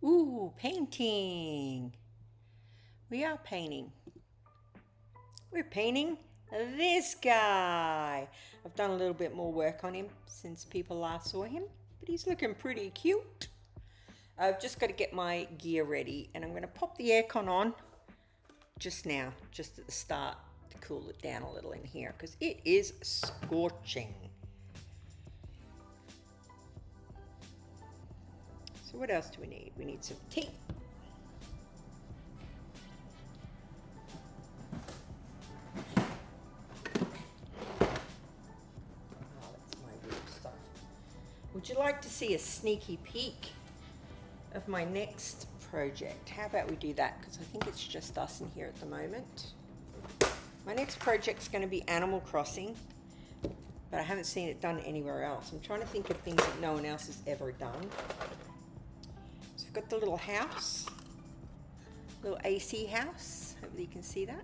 Ooh, painting. We are painting. We're painting this guy. I've done a little bit more work on him since people last saw him, but he's looking pretty cute. I've just got to get my gear ready, and I'm going to pop the aircon on just now, just at the start, to cool it down a little in here because it is scorching. So what else do we need? We need some tape. Would you like to see a sneaky peek of my next project? How about we do that? Because I think it's just us in here at the moment. My next project's going to be Animal Crossing, but I haven't seen it done anywhere else. I'm trying to think of things that no one else has ever done. So we've got the little house, little AC house. Hopefully you can see that.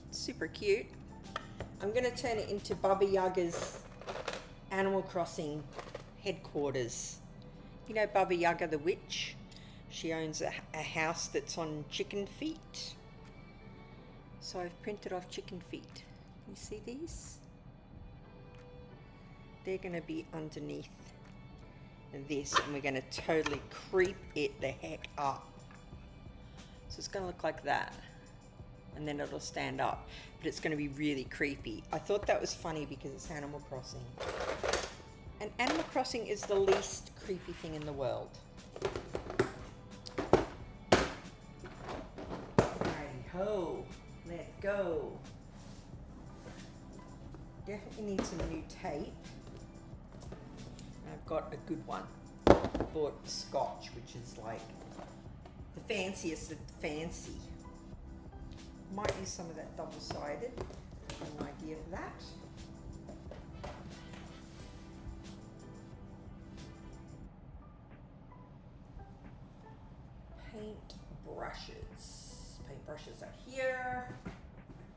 It's super cute. I'm going to turn it into Baba Yaga's Animal Crossing headquarters. You know Baba Yaga the witch? She owns a house that's on chicken feet. So I've printed off chicken feet. You see these? They're going to be underneath this, and we're going to totally creep it the heck up. So it's going to look like that, and then it'll stand up, but it's going to be really creepy. I thought that was funny because it's Animal Crossing. And Animal Crossing is the least creepy thing in the world. Righty ho, let's go. Definitely need some new tape. I've got a good one. I bought Scotch, which is like the fanciest of the fancy. Might use some of that double-sided. An idea for that. Paint brushes. Paint brushes are here.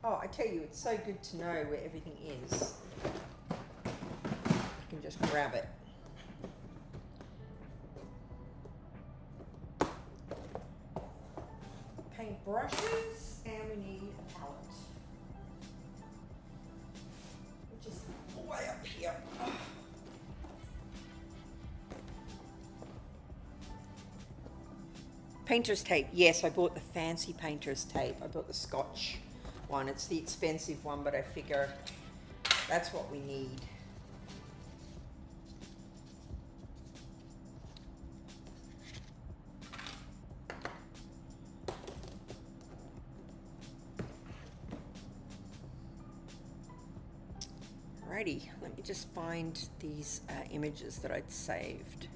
Oh, I tell you, it's so good to know where everything is. You can just grab it. Paint brushes, and we need a palette, which is way up here. Painter's tape. Yes, I bought the fancy painter's tape. I bought the Scotch one. It's the expensive one, but I figure that's what we need. Alrighty, let me just find these images that I'd saved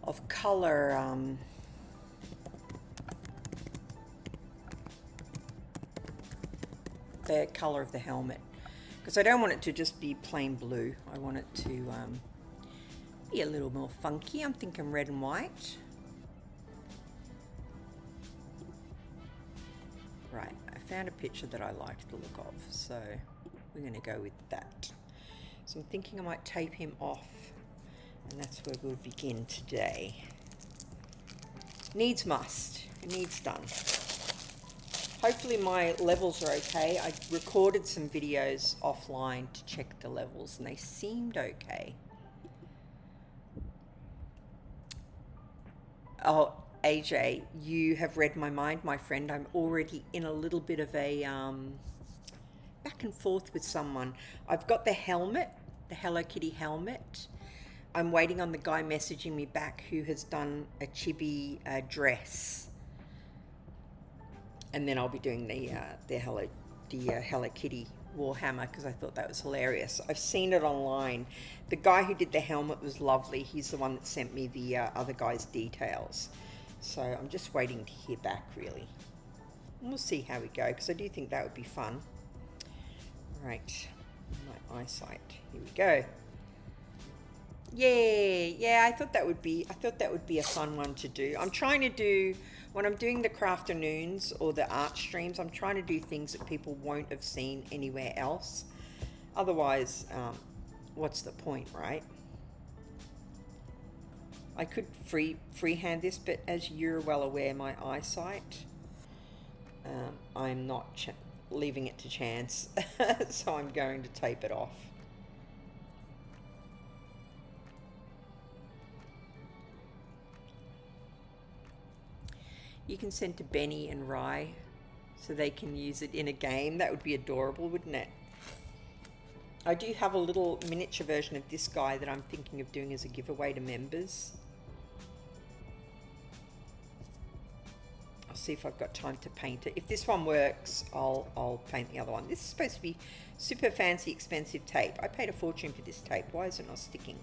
of color. The color of the helmet, because I don't want it to just be plain blue. I want it to be a little more funky. I'm thinking red and white. Right, I found a picture that I liked the look of, so we're going to go with that. So I'm thinking I might tape him off, and that's where we'll begin today. Needs must. It needs done. Hopefully my levels are okay. I recorded some videos offline to check the levels, and they seemed okay. Oh, AJ, you have read my mind, my friend. I'm already in a little bit of a back and forth with someone. I've got the helmet, the Hello Kitty helmet. I'm waiting on the guy messaging me back who has done a chibi dress. And then I'll be doing the Hello Kitty Warhammer, because I thought that was hilarious. I've seen it online. The guy who did the helmet was lovely. He's the one that sent me the other guy's details. So I'm just waiting to hear back, really. And we'll see how we go, because I do think that would be fun. Right, my eyesight. Here we go. Yay! Yeah, I thought that would be a fun one to do. I'm trying to do, when I'm doing the Crafternoons or the art streams, I'm trying to do things that people won't have seen anywhere else. Otherwise, what's the point, right? I could freehand this, but as you're well aware, my eyesight, I'm not leaving it to chance, so I'm going to tape it off. You can send to Benny and Rye so they can use it in a game. That would be adorable, wouldn't it? I do have a little miniature version of this guy that I'm thinking of doing as a giveaway to members. I'll see if I've got time to paint it. If this one works, I'll paint the other one. This is supposed to be super fancy, expensive tape. I paid a fortune for this tape. Why is it not sticking?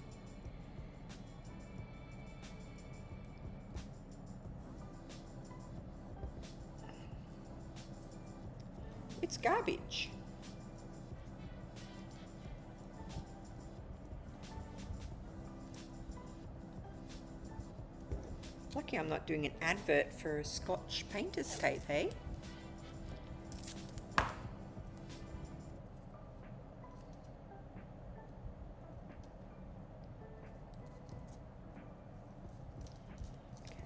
It's garbage. Lucky I'm not doing an advert for a Scotch painter's tape, hey? Okay,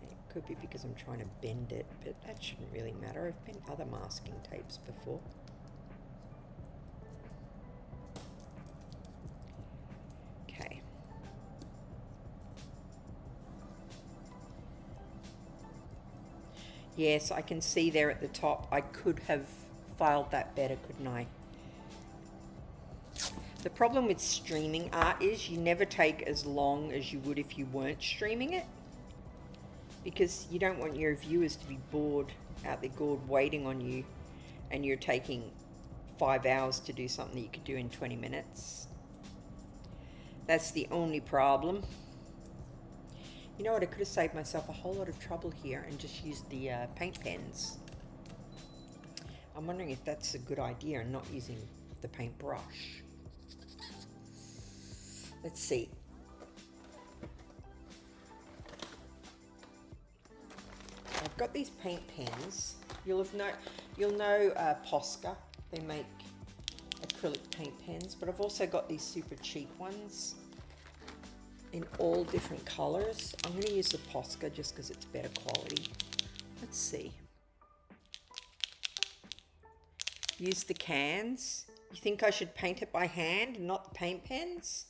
it could be because I'm trying to bend it, but that shouldn't really matter. I've bent other masking tapes before. Yes, I can see there at the top. I could have filed that better, couldn't I? The problem with streaming art is you never take as long as you would if you weren't streaming it, because you don't want your viewers to be bored out there waiting on you, and you're taking 5 hours to do something that you could do in 20 minutes. That's the only problem. You know what, I could have saved myself a whole lot of trouble here and just used the paint pens. I'm wondering if that's a good idea and not using the paintbrush. Let's see. I've got these paint pens. You'll know Posca. They make acrylic paint pens, but I've also got these super cheap ones in all different colors. I'm going to use the Posca just because it's better quality. Let's see. Use the cans. You think I should paint it by hand and not the paint pens?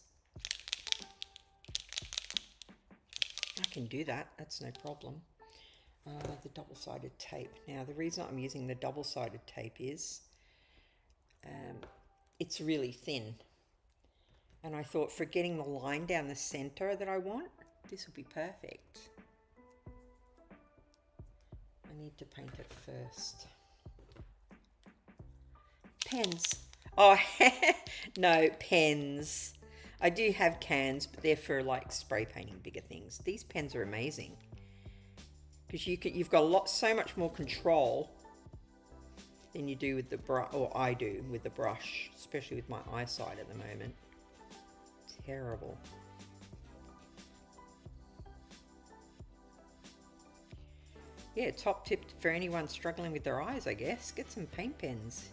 I can do that. That's no problem. The double-sided tape. Now, the reason I'm using the double-sided tape is it's really thin. And I thought, for getting the line down the center that I want, this will be perfect. I need to paint it first. Pens. Oh, no, pens. I do have cans, but they're for like spray painting bigger things. These pens are amazing because you've got so much more control than you do with the brush, or I do with the brush, especially with my eyesight at the moment. Terrible. Yeah, top tip for anyone struggling with their eyes, I guess. Get some paint pens.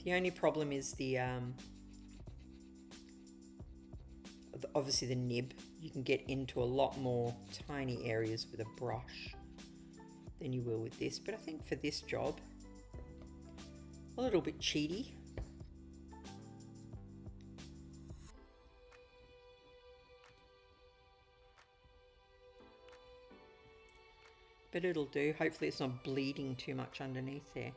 The only problem is the obviously the nib. You can get into a lot more tiny areas with a brush than you will with this, but I think for this job, a little bit cheaty. But it'll do. Hopefully it's not bleeding too much underneath there.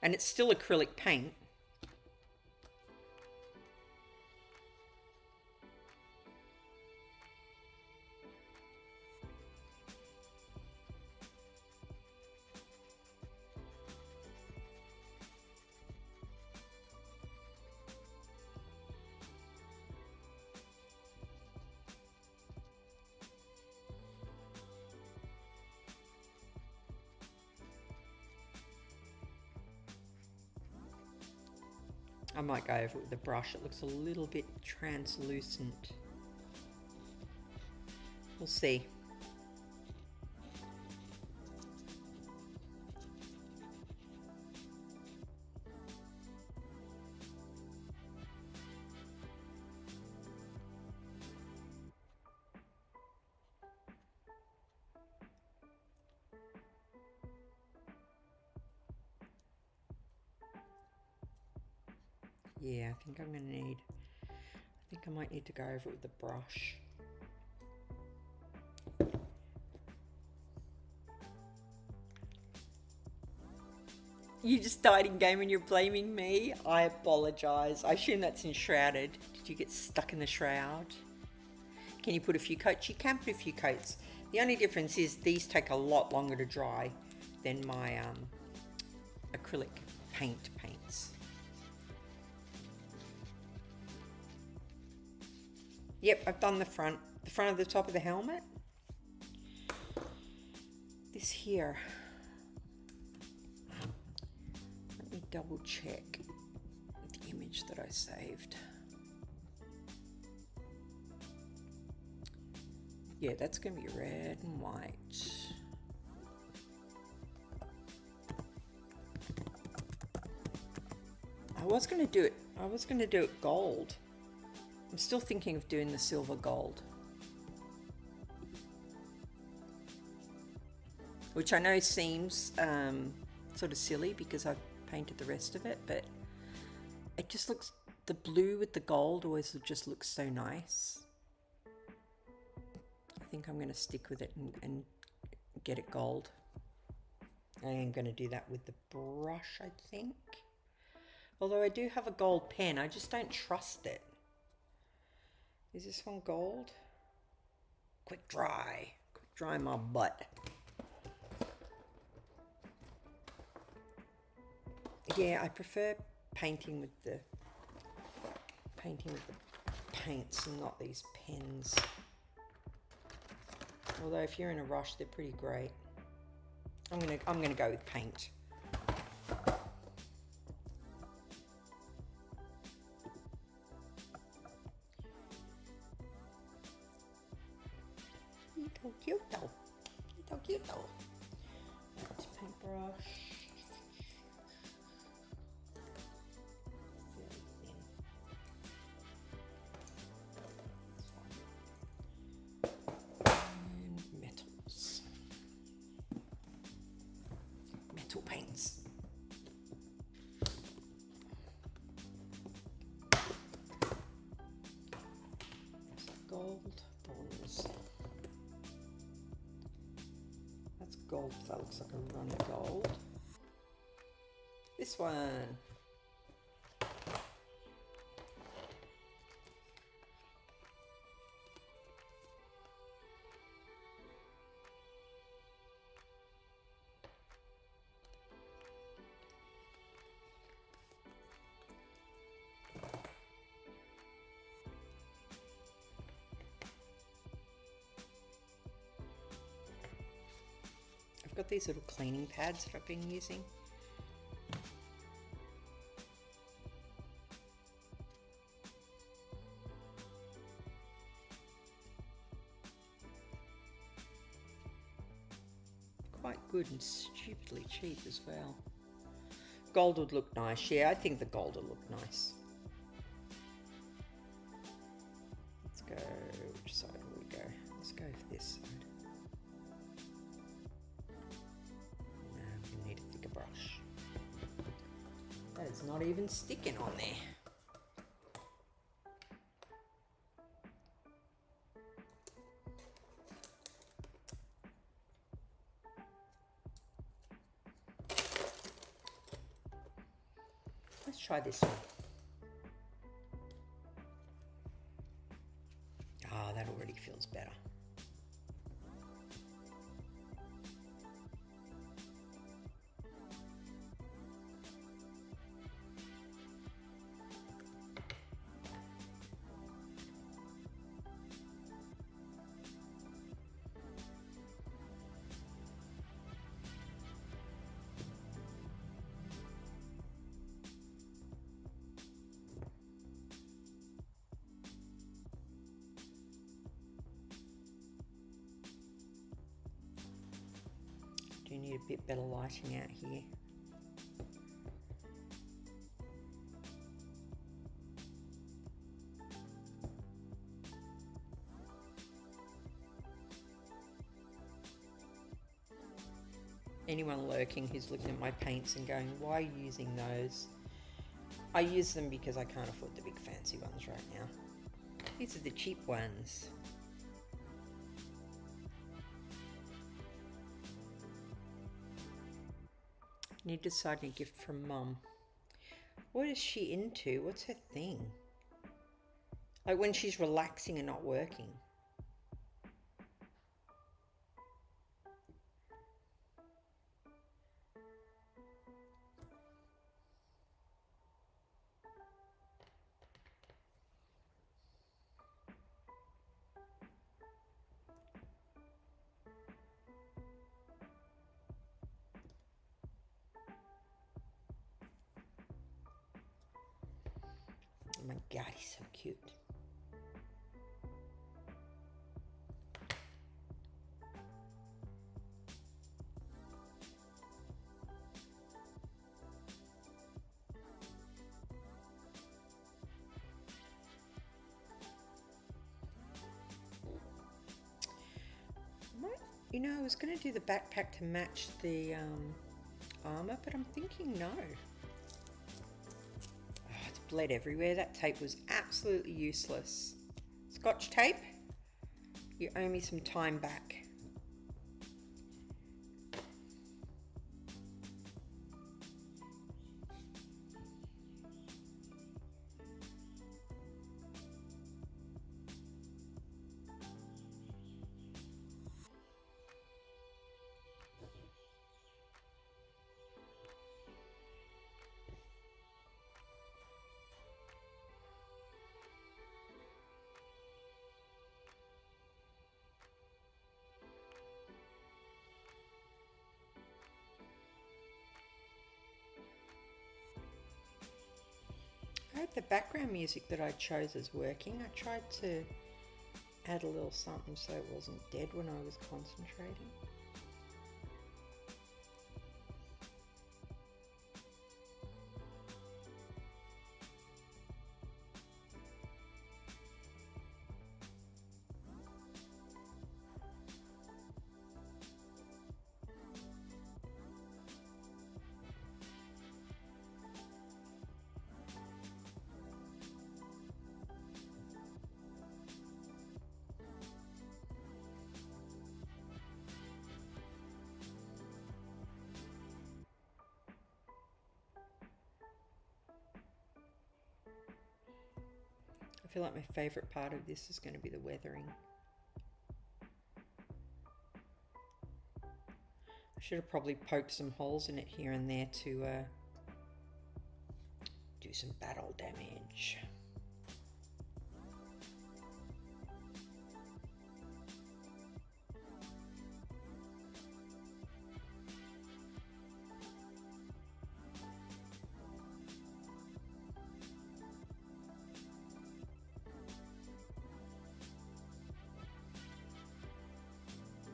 And it's still acrylic paint. I might go over it with the brush. It looks a little bit translucent. We'll see. Yeah, I think I might need to go over it with the brush. You just died in game and you're blaming me? I apologize. I assume that's enshrouded. Did you get stuck in the shroud? Can you put a few coats? You can put a few coats. The only difference is these take a lot longer to dry than my acrylic paints. Yep, I've done the front of the top of the helmet. This here, let me double check the image that I saved. Yeah, that's going to be red and white. I was going to do it gold. I'm still thinking of doing the silver gold. Which I know seems sort of silly because I've painted the rest of it, but it just looks, the blue with the gold always just looks so nice. I think I'm going to stick with it and get it gold. I am going to do that with the brush, I think. Although I do have a gold pen, I just don't trust it. Is this one gold? Quick dry my butt. Yeah, I prefer painting with the paints and not these pens. Although if you're in a rush, they're pretty great. I'm gonna go with paint. Cute though. Right, paintbrush. And metals. Metal paints. Gold bronze. That's gold, that looks like a runny gold. This one. I've got these little cleaning pads that I've been using. Quite good and stupidly cheap as well. Gold would look nice. Yeah, I think the gold would look nice. Let's go, which side will we go? Let's go for this side. Need a thicker brush. That is not even sticking on there. Let's try this one. Ah, that already feels better. Do need a bit better lighting out here. Anyone lurking who's looking at my paints and going, why are you using those? I use them because I can't afford the big fancy ones right now. These are the cheap ones. Need to decide a gift from Mum. What is she into? What's her thing? Like when she's relaxing and not working. Oh my God, he's so cute. You know, I was going to do the backpack to match the armor, but I'm thinking no. Oh, it's bled everywhere. That tape was absolutely useless. Scotch tape, you owe me some time back. I hope the background music that I chose is working. I tried to add a little something so it wasn't dead when I was concentrating. I feel like my favourite part of this is going to be the weathering. I should have probably poked some holes in it here and there to do some battle damage.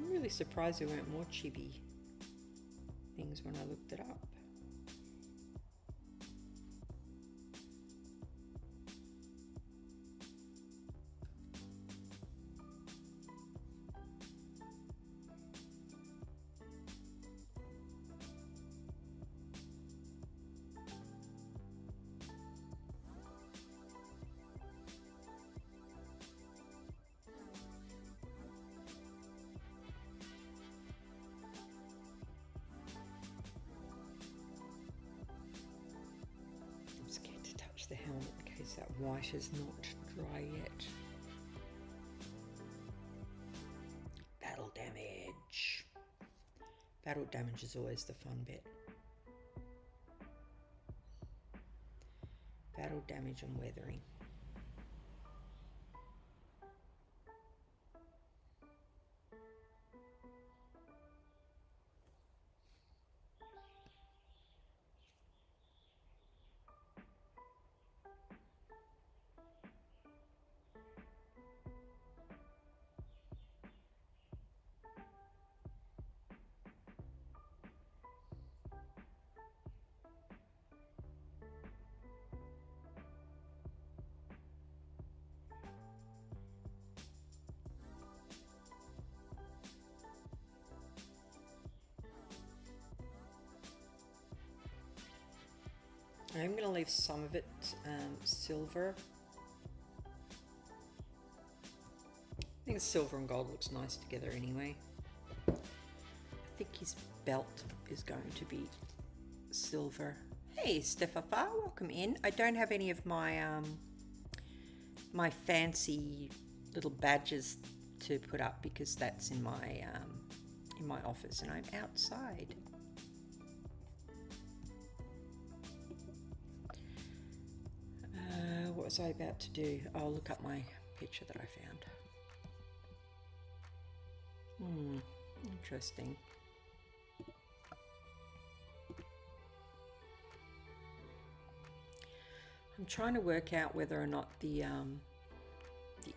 I'm really surprised there weren't more chibi things when I looked it up. I'm scared to touch the helmet in case that white is not dry yet. Battle damage. Battle damage is always the fun bit. Battle damage and weathering. I'm going to leave some of it silver. I think silver and gold looks nice together anyway. I think his belt is going to be silver. Hey Stefafa, welcome in. I don't have any of my my fancy little badges to put up because that's in my office and I'm outside. What was I about to do? I'll look up my picture that I found. Interesting. I'm trying to work out whether or not the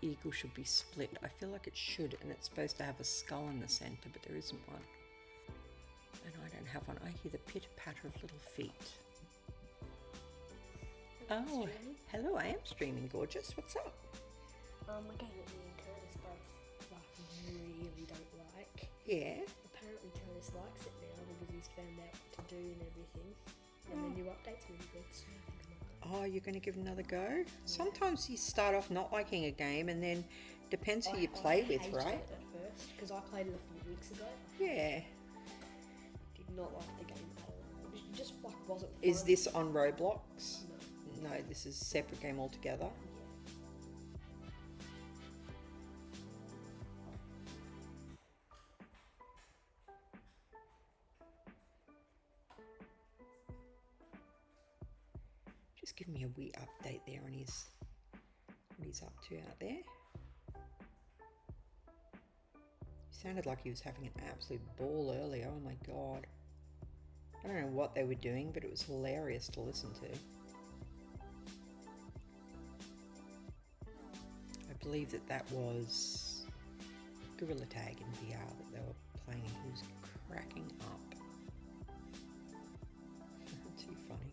eagle should be split. I feel like it should, and it's supposed to have a skull in the center, but there isn't one. And I don't have one. I hear the pitter-patter of little feet. Oh, hello, I am streaming, gorgeous. What's up? A game that me and Curtis both really don't like. Yeah. Apparently Curtis likes it now because he's found out what to do and everything. And the new update's really good, so I think I might. Oh, you're going to give it another go? Sometimes you start off not liking a game and then depends who you play with, right? I hated it at first because I played it a few weeks ago. Yeah. Did not like the game at all. It just like wasn't fun. Is this on Roblox? No. No, this is a separate game altogether. Just give me a wee update there on his what he's up to out there. He sounded like he was having an absolute ball earlier. Oh my god. I don't know what they were doing, but it was hilarious to listen to. I believe that was Gorilla Tag in VR that they were playing and he was cracking up. Too funny.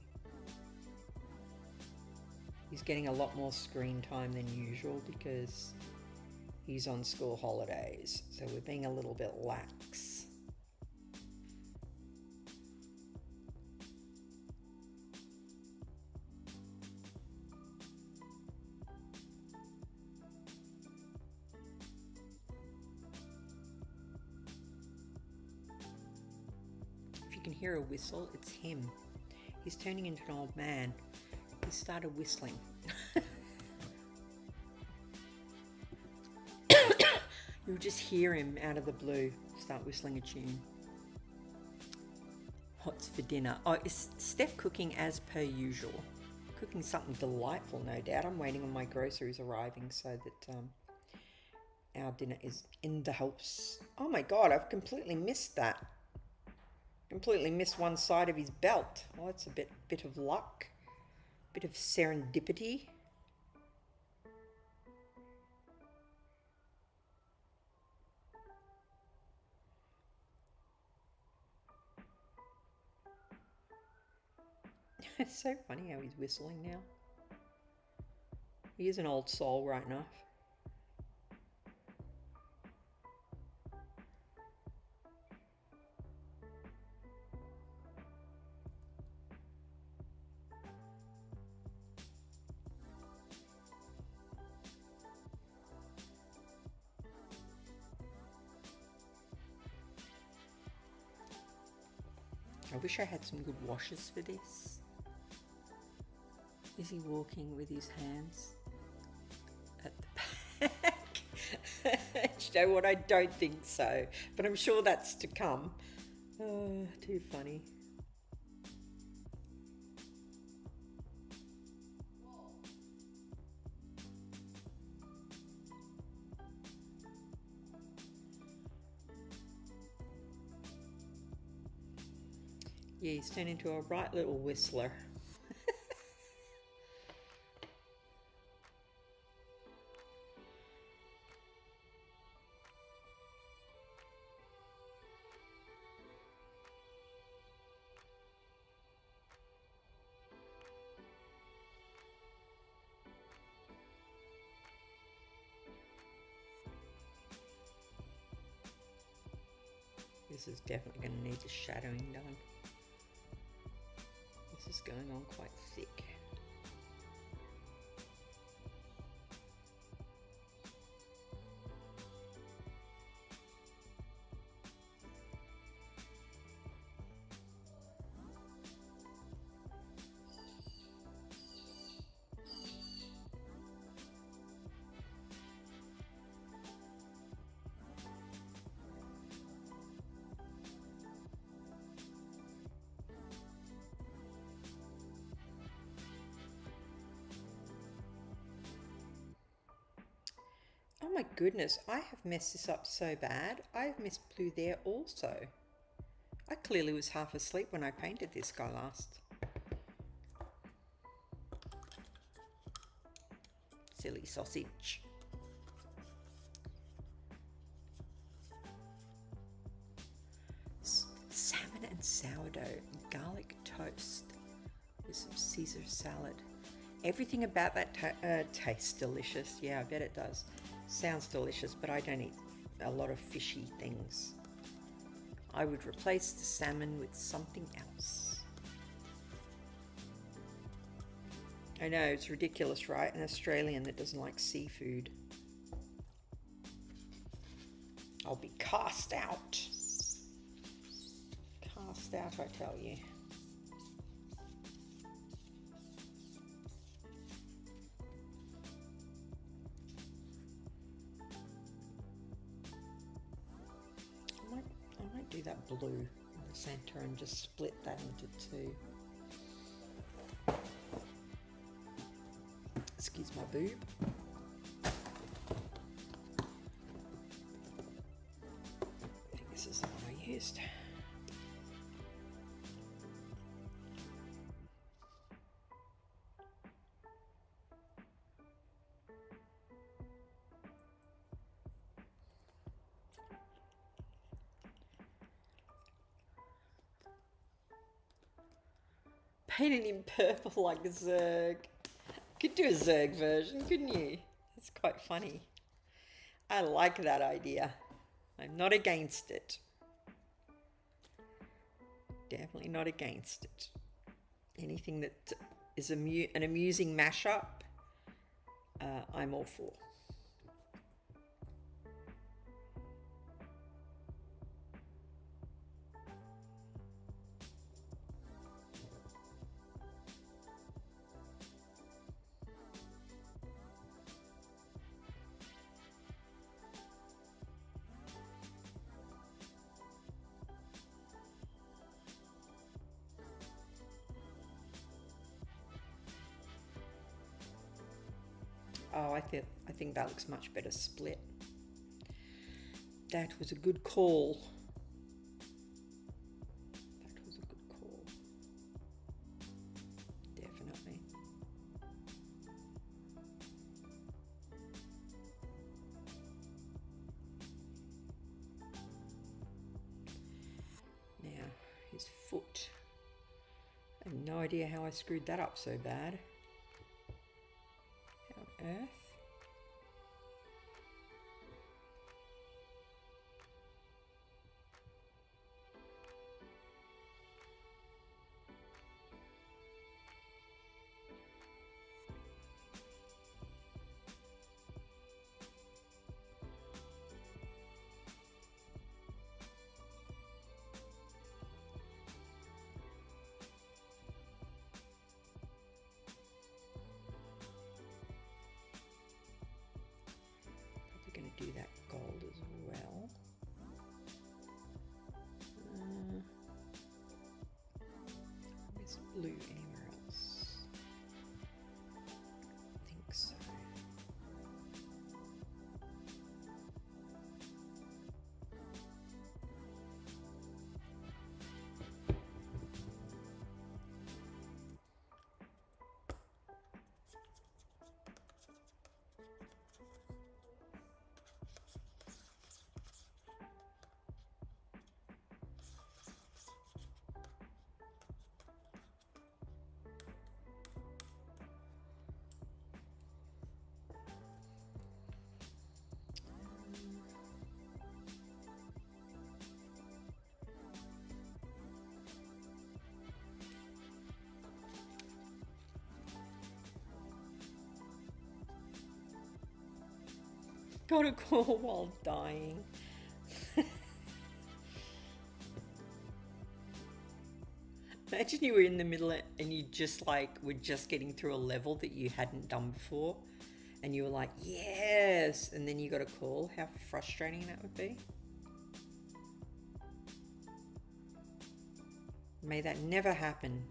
He's getting a lot more screen time than usual because he's on school holidays, so we're being a little bit lax. If you can hear a whistle, it's him. He's turning into an old man. He started whistling. You'll just hear him out of the blue start whistling a tune. What's for dinner? Oh, is Steph cooking as per usual? Cooking something delightful, no doubt. I'm waiting on my groceries arriving so that our dinner is in the house. Oh my god, I've completely missed that. Completely missed one side of his belt. Oh, it's a bit of luck. Bit of serendipity. It's so funny how he's whistling now. He is an old soul, right enough. I wish I had some good washers for this. Is he walking with his hands at the back? You know what? I don't think so, but I'm sure that's to come. Oh, too funny. Yeah, he's turned into a right little whistler. This is definitely going to need the shadowing done. This is going on quite thick. Oh my goodness, I have messed this up so bad. I have missed blue there also. I clearly was half asleep when I painted this guy last. Silly sausage. Salmon and sourdough, garlic toast with some Caesar salad. Everything about that tastes delicious. Yeah, I bet it does. Sounds delicious, but I don't eat a lot of fishy things. I would replace the salmon with something else. I know, it's ridiculous, right? An Australian that doesn't like seafood. I'll be cast out. Cast out, I tell you. I might do that blue in the center and just split that into two. Excuse my boob. I think this is the one I used. Painted in purple like a Zerg. Could do a Zerg version, couldn't you? That's quite funny. I like that idea. I'm not against it. Definitely not against it. Anything that is an amusing mashup, I'm all for. Oh, I think that looks much better split. That was a good call. That was a good call. Definitely. Now, his foot. I have no idea how I screwed that up so bad. How on earth? Going to do that gold as well. Is blue anywhere else? I think so. Got a call while dying. Imagine you were in the middle and you just like were just getting through a level that you hadn't done before, and you were like, yes, and then you got a call. How frustrating that would be. May that never happen.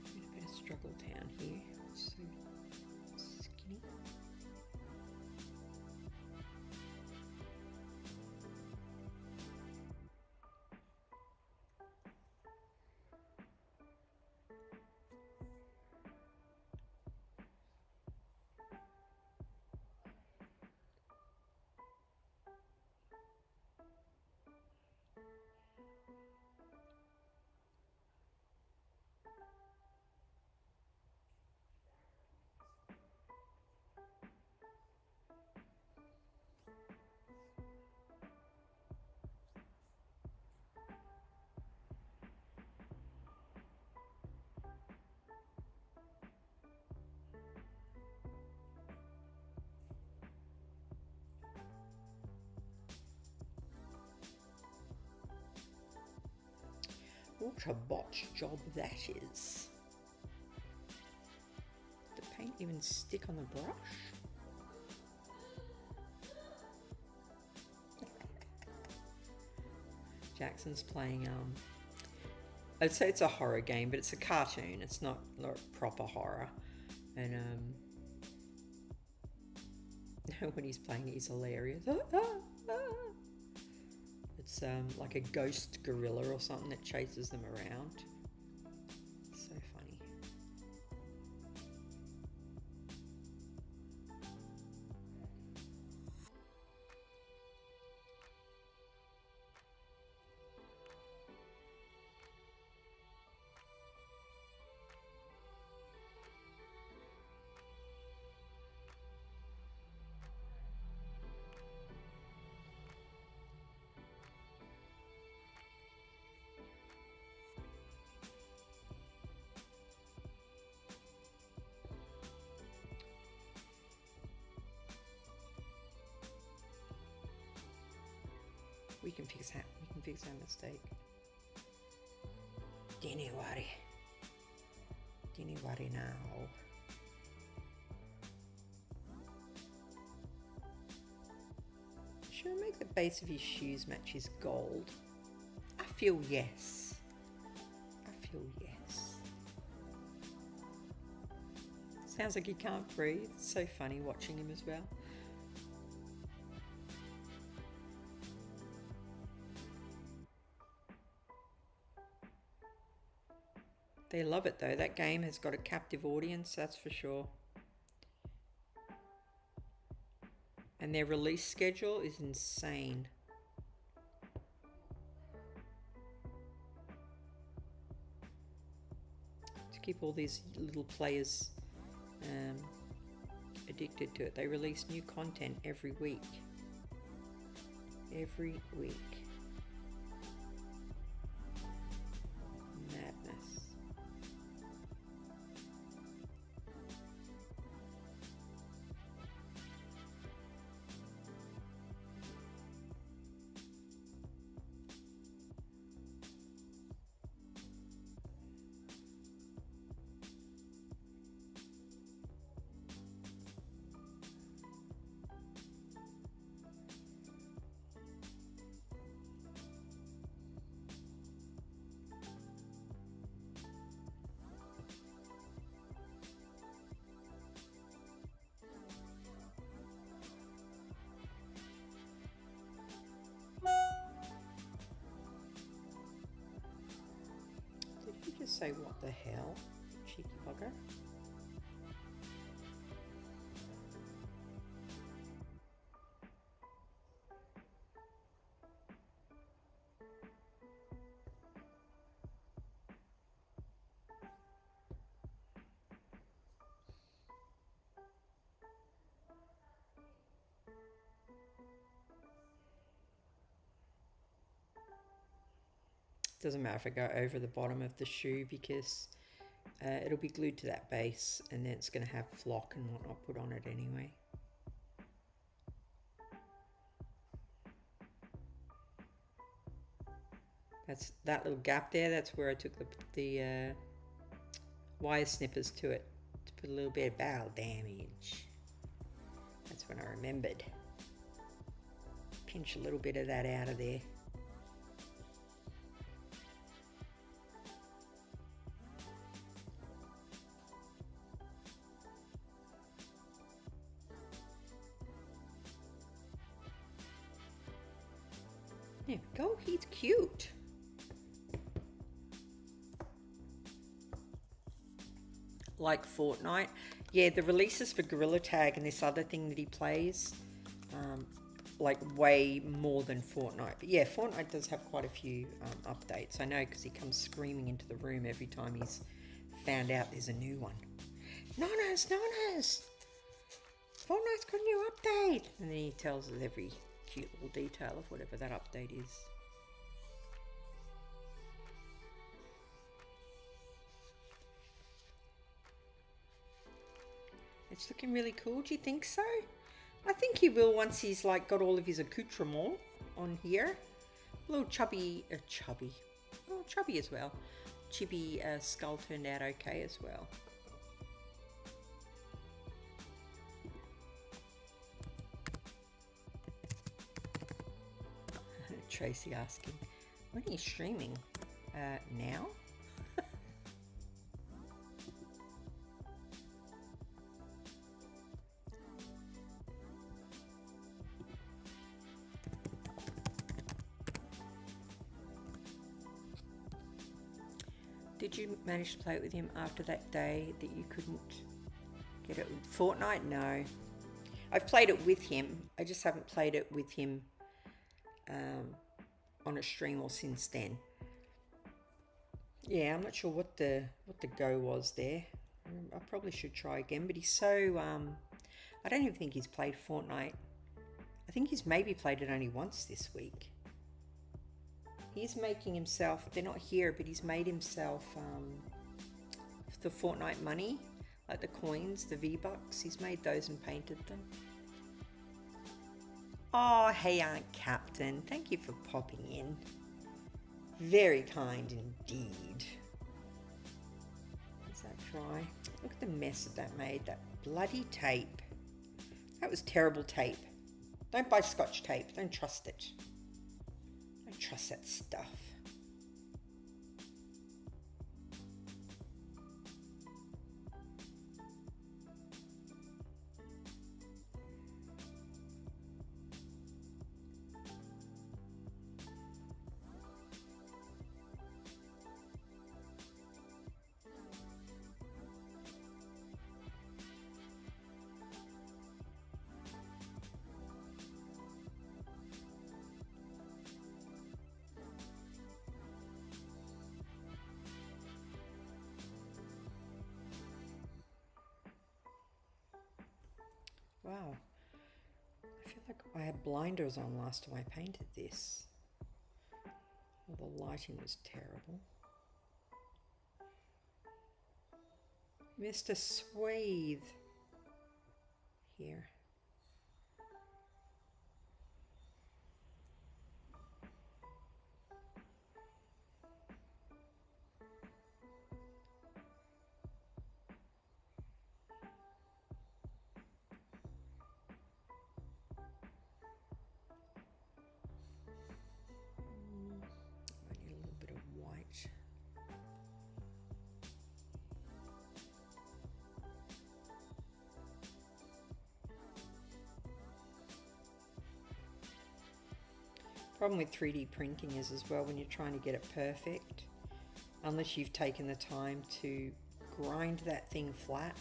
A bit of struggle down here. So skinny. What a botch job that is. Did the paint even stick on the brush? Jackson's playing, I'd say it's a horror game, but it's a cartoon. It's not proper horror. And when he's playing, he's hilarious. It's like a ghost gorilla or something that chases them around. So funny. We can fix that. We can fix our mistake. Dinny worry. Dinny worry now. Should I make the base of his shoes match his gold? I feel yes. I feel yes. Sounds like he can't breathe. It's so funny watching him as well. They love it though. That game has got a captive audience, that's for sure. And their release schedule is insane. To keep all these little players addicted to it. They release new content every week. Every week. Madness. Did you just say what the hell, cheeky bugger? Doesn't matter if I go over the bottom of the shoe because it'll be glued to that base, and then it's going to have flock and whatnot put on it anyway. That's that little gap there. That's where I took the wire snippers to it to put a little bit of barrel damage. That's when I remembered. Pinch a little bit of that out of there. There we go, he's cute. Like Fortnite. Yeah, the releases for Gorilla Tag and this other thing that he plays, like way more than Fortnite. But yeah, Fortnite does have quite a few updates. I know because he comes screaming into the room every time he's found out there's a new one. Nanas! Fortnite's got a new update! And then he tells us every cute little detail of whatever that update is. It's looking really cool. Do you think so? I think he will once he's like got all of his accoutrement on here. A little chubby as well. Chibi skull turned out okay as well. Tracy asking, when are you streaming? Now? Did you manage to play it with him after that day that you couldn't get it with Fortnite? No. I've played it with him. I just haven't played it with him on a stream or since then. Yeah, I'm not sure what the go was there. I probably should try again, but he's so I don't even think he's played Fortnite. I think he's maybe played it only once this week. He's making himself, they're not here, but he's made himself the Fortnite money, like the coins, the V-Bucks. He's made those and painted them. Oh, hey Aunt Captain, thank you for popping in. Very kind indeed. Is that dry? Look at the mess that made, that bloody tape. That was terrible tape. Don't buy Scotch tape, don't trust it. Don't trust that stuff. Wow, I feel like I had blinders on last time I painted this. Well, the lighting was terrible. Missed a swathe here. Problem with 3D printing is as well when you're trying to get it perfect, unless you've taken the time to grind that thing flat,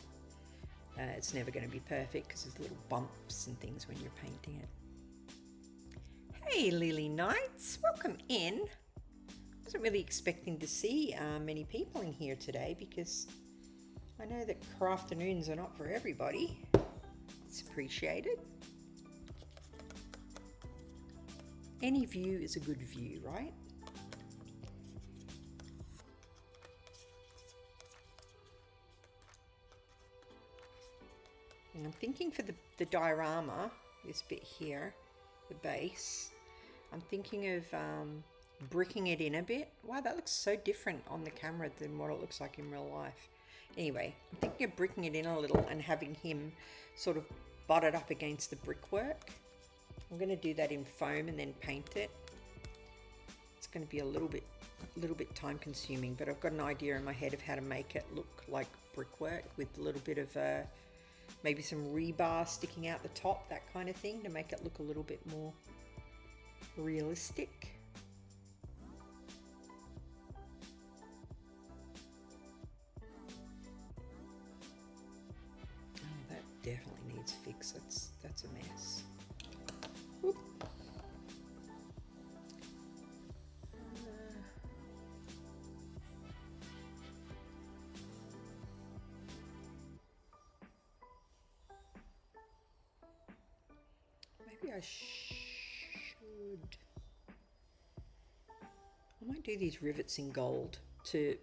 it's never going to be perfect because there's little bumps and things when you're painting it. Hey Lily Knights, welcome in. Wasn't really expecting to see many people in here today because I know that crafternoons are not for everybody. It's appreciated. Any view is a good view, right? And I'm thinking for the diorama, this bit here, the base, I'm thinking of bricking it in a bit. Wow, that looks so different on the camera than what it looks like in real life. Anyway, I'm thinking of bricking it in a little and having him sort of butted up against the brickwork. I'm going to do that in foam and then paint it. It's going to be a little bit time consuming, but I've got an idea in my head of how to make it look like brickwork with a little bit of maybe some rebar sticking out the top, that kind of thing, to make it look a little bit more realistic. Oh, that definitely needs fix. That's a mess. Whoop. Maybe I should. I might do these rivets in gold to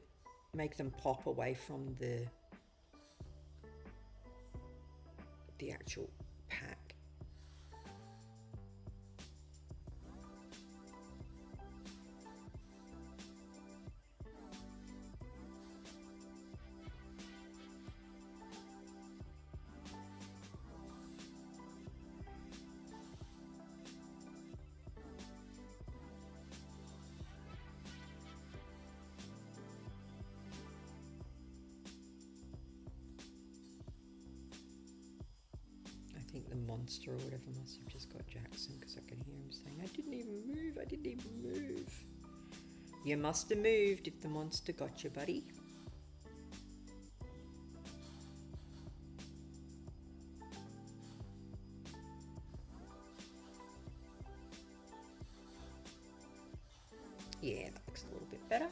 make them pop away from the actual pack. I think the monster or whatever must have just got Jackson, because I can hear him saying, I didn't even move. You must have moved if the monster got you, buddy. Yeah, that looks a little bit better.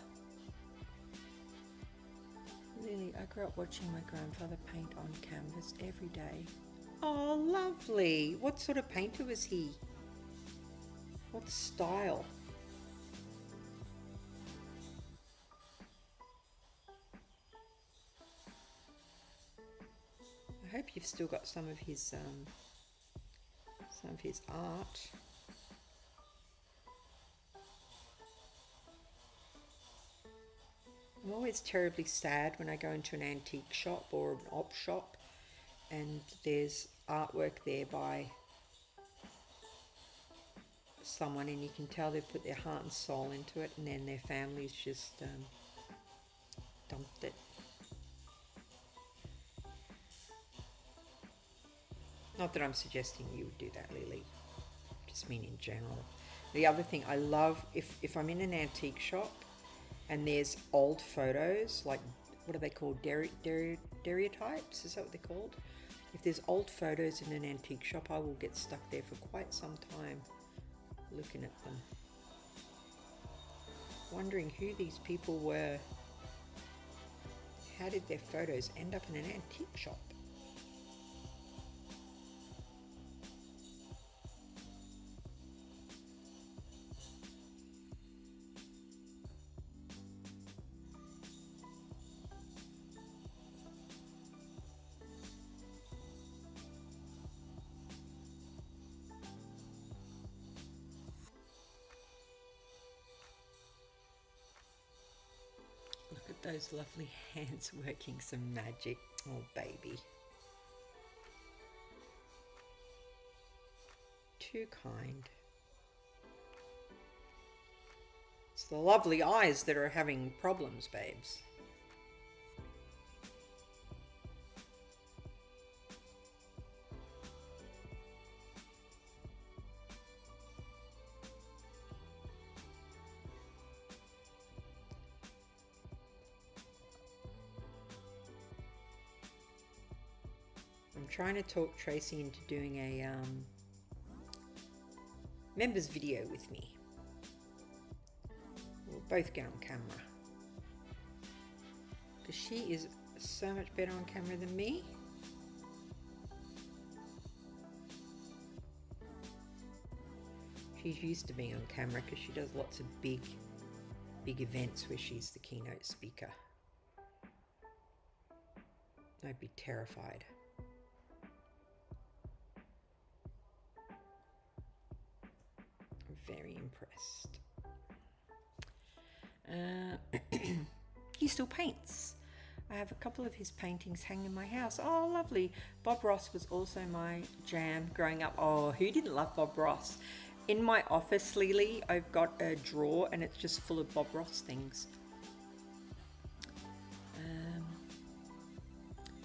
Lily, I grew up watching my grandfather paint on canvas every day. Oh, lovely. What sort of painter was he? What style? I hope you've still got some of his art. I'm always terribly sad when I go into an antique shop or an op shop and there's artwork there by someone and you can tell they've put their heart and soul into it, and then their family's just dumped it. Not that I'm suggesting you would do that, Lily. I just mean in general. The other thing I love, if I'm in an antique shop and there's old photos, like, what are they called? Daguerreotypes? Is that what they're called? If there's old photos in an antique shop, I will get stuck there for quite some time looking at them, wondering who these people were. How did their photos end up in an antique shop? Look at those lovely hands working some magic. Oh, baby. Too kind. It's the lovely eyes that are having problems, babes. I'm trying to talk Tracy into doing a members video with me. We'll both get on camera, because she is so much better on camera than me. She's used to being on camera because she does lots of big events where she's the keynote speaker. I'd be terrified. very impressed. He still paints. I have a couple of his paintings hanging in my house. Oh, lovely. Bob Ross was also my jam growing up. Oh, who didn't love Bob Ross? In my office, Lily, I've got a drawer and it's just full of Bob Ross things.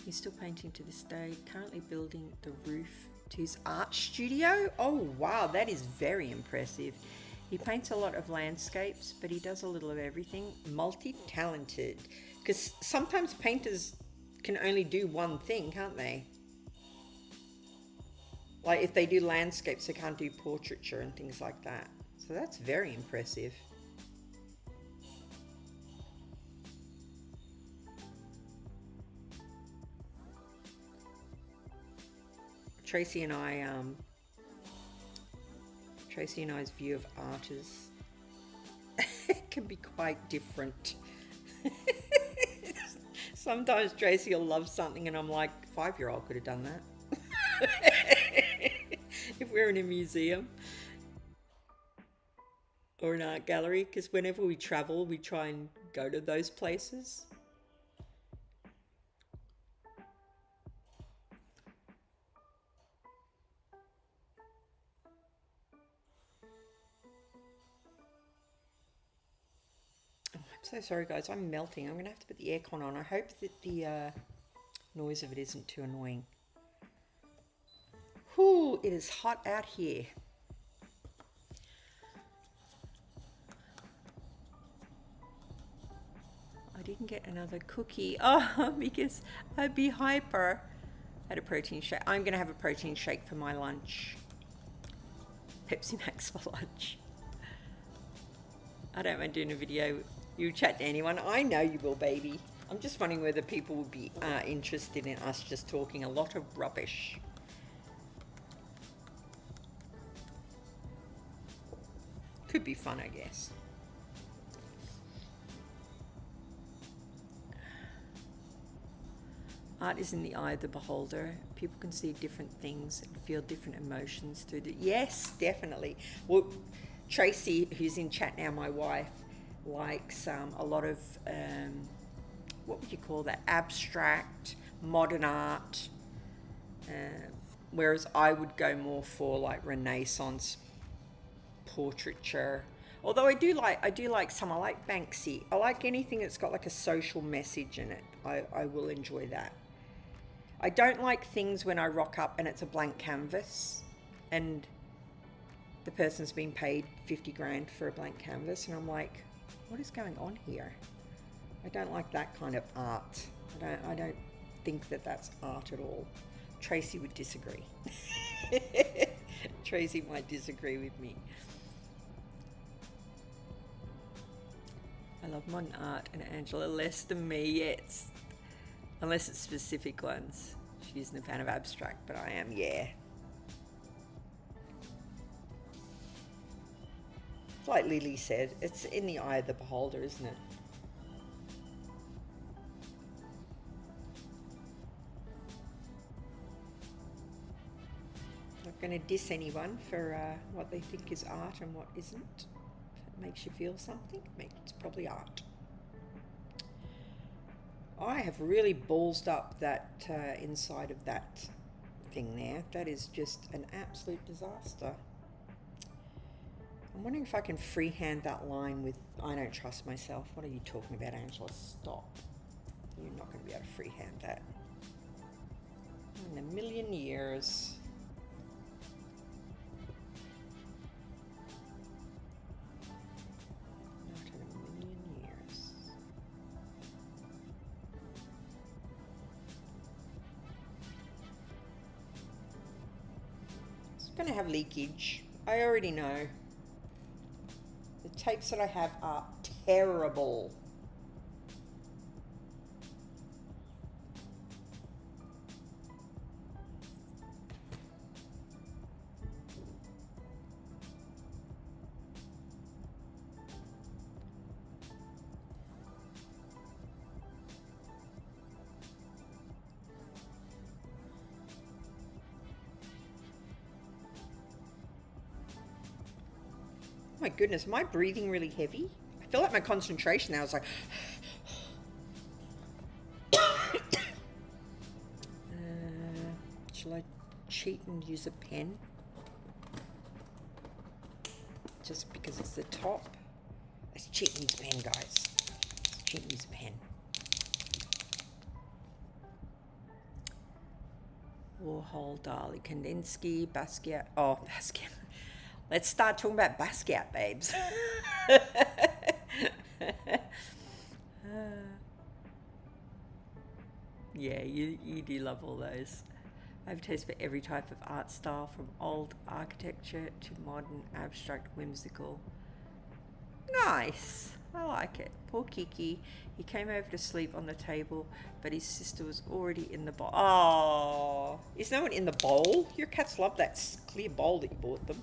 He's still painting to this day, currently building the roof to his art studio. Oh, wow, that is very impressive. He paints a lot of landscapes, but he does a little of everything. Multi-talented. Because sometimes painters can only do one thing, can't they? Like if they do landscapes, they can't do portraiture and things like that. So that's very impressive. Tracy and I's view of art is can be quite different. Sometimes Tracy will love something and I'm like, 5-year-old could have done that. If we're in a museum or an art gallery, because whenever we travel, we try and go to those places. So sorry guys, I'm melting. I'm going to have to put the aircon on. I hope that the noise of it isn't too annoying. Whew, it is hot out here. I didn't get another cookie. Oh, because I'd be hyper. I had a protein shake. I'm going to have a protein shake for my lunch. Pepsi Max for lunch. I don't mind doing a video. You chat to anyone. I know you will, baby. I'm just wondering whether people will be interested in us just talking a lot of rubbish. Could be fun, I guess. Art is in the eye of the beholder. People can see different things and feel different emotions through the... Yes, definitely. Well, Tracy, who's in chat now, my wife, likes a lot of, what would you call that? Abstract, modern art. Whereas I would go more for like Renaissance portraiture. Although I do like some. I like Banksy. I like anything that's got like a social message in it. I will enjoy that. I don't like things when I rock up and it's a blank canvas and the person's been paid 50 grand for a blank canvas and I'm like, what is going on here? I don't like that kind of art. I don't think that that's art at all. Tracy would disagree. Tracy might disagree with me. I love modern art and Angela less than me, yes. Unless it's specific ones. She isn't a fan of abstract, but I am, yeah. Like Lily said, it's in the eye of the beholder, isn't it? Not going to diss anyone for what they think is art and what isn't. If it makes you feel something, it's probably art. I have really ballsed up that inside of that thing there. That is just an absolute disaster. I'm wondering if I can freehand that line with, I don't trust myself. What are you talking about, Angela? Stop. You're not going to be able to freehand that. In a million years. Not in a million years. It's going to have leakage. I already know. The tapes that I have are terrible. My goodness, am I breathing really heavy? I feel like my concentration now is like... shall I cheat and use a pen? Just because it's the top. Let's cheat and use a pen, guys. Let's cheat and use a pen. Warhol, Dali, Kandinsky, Basquiat. Oh, Basquiat. Let's start talking about Basquiat, babes. Yeah, you do love all those. I have a taste for every type of art style, from old architecture to modern, abstract, whimsical. Nice. I like it. Poor Kiki. He came over to sleep on the table, but his sister was already in the bowl. Oh, is no one in the bowl? Your cats love that clear bowl that you bought them.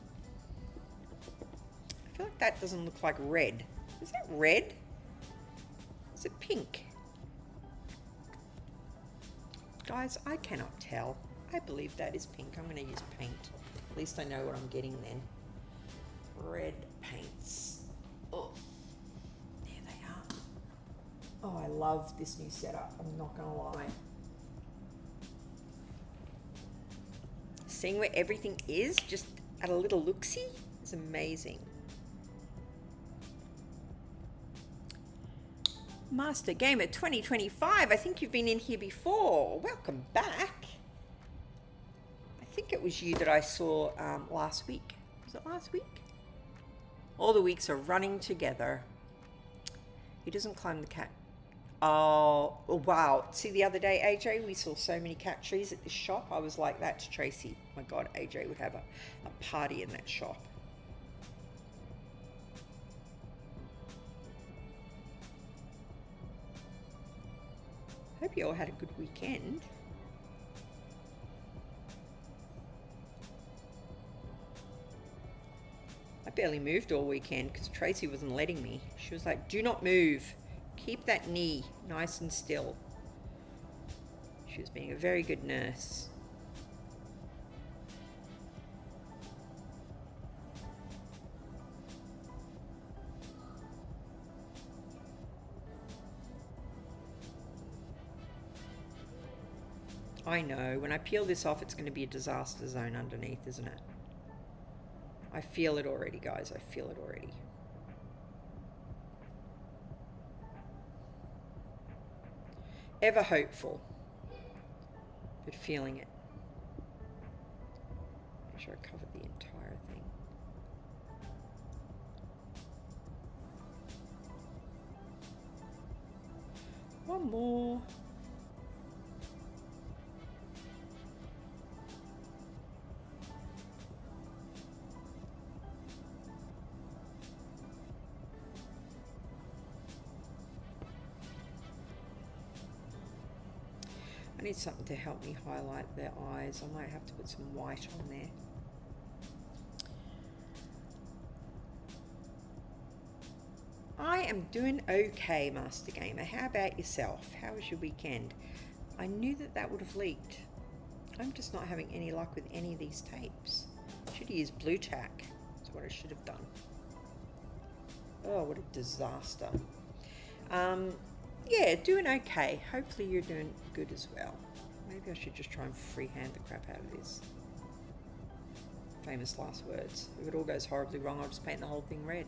I feel like that doesn't look like red. Is that red? Is it pink? Guys, I cannot tell. I believe that is pink. I'm going to use paint. At least I know what I'm getting then. Red paints. Oh, there they are. Oh, I love this new setup. I'm not going to lie. Seeing where everything is, just at a little look-see, is amazing. Master Gamer 2025, I think you've been in here before. Welcome back. I think it was you that I saw last week. Was it last week? All the weeks are running together. He doesn't climb the cat. Oh, wow. See, the other day, AJ, we saw so many cat trees at this shop. I was like that to Tracy. Oh my God, AJ would have a party in that shop. Hope you all had a good weekend. I barely moved all weekend because Tracy wasn't letting me. She was like, do not move. Keep that knee nice and still. She was being a very good nurse. I know, when I peel this off, it's going to be a disaster zone underneath, isn't it? I feel it already, guys. I feel it already. Ever hopeful, but feeling it. Make sure I cover the entire thing. One more. I need something to help me highlight their eyes. I might have to put some white on there. I am doing okay, Master Gamer. How about yourself? How was your weekend? I knew that that would have leaked. I'm just not having any luck with any of these tapes. Should have used blue tack. That's what I should have done. Oh, what a disaster. Yeah, doing okay. Hopefully you're doing good as well. Maybe I should just try and freehand the crap out of this. Famous last words. If it all goes horribly wrong, I'll just paint the whole thing red.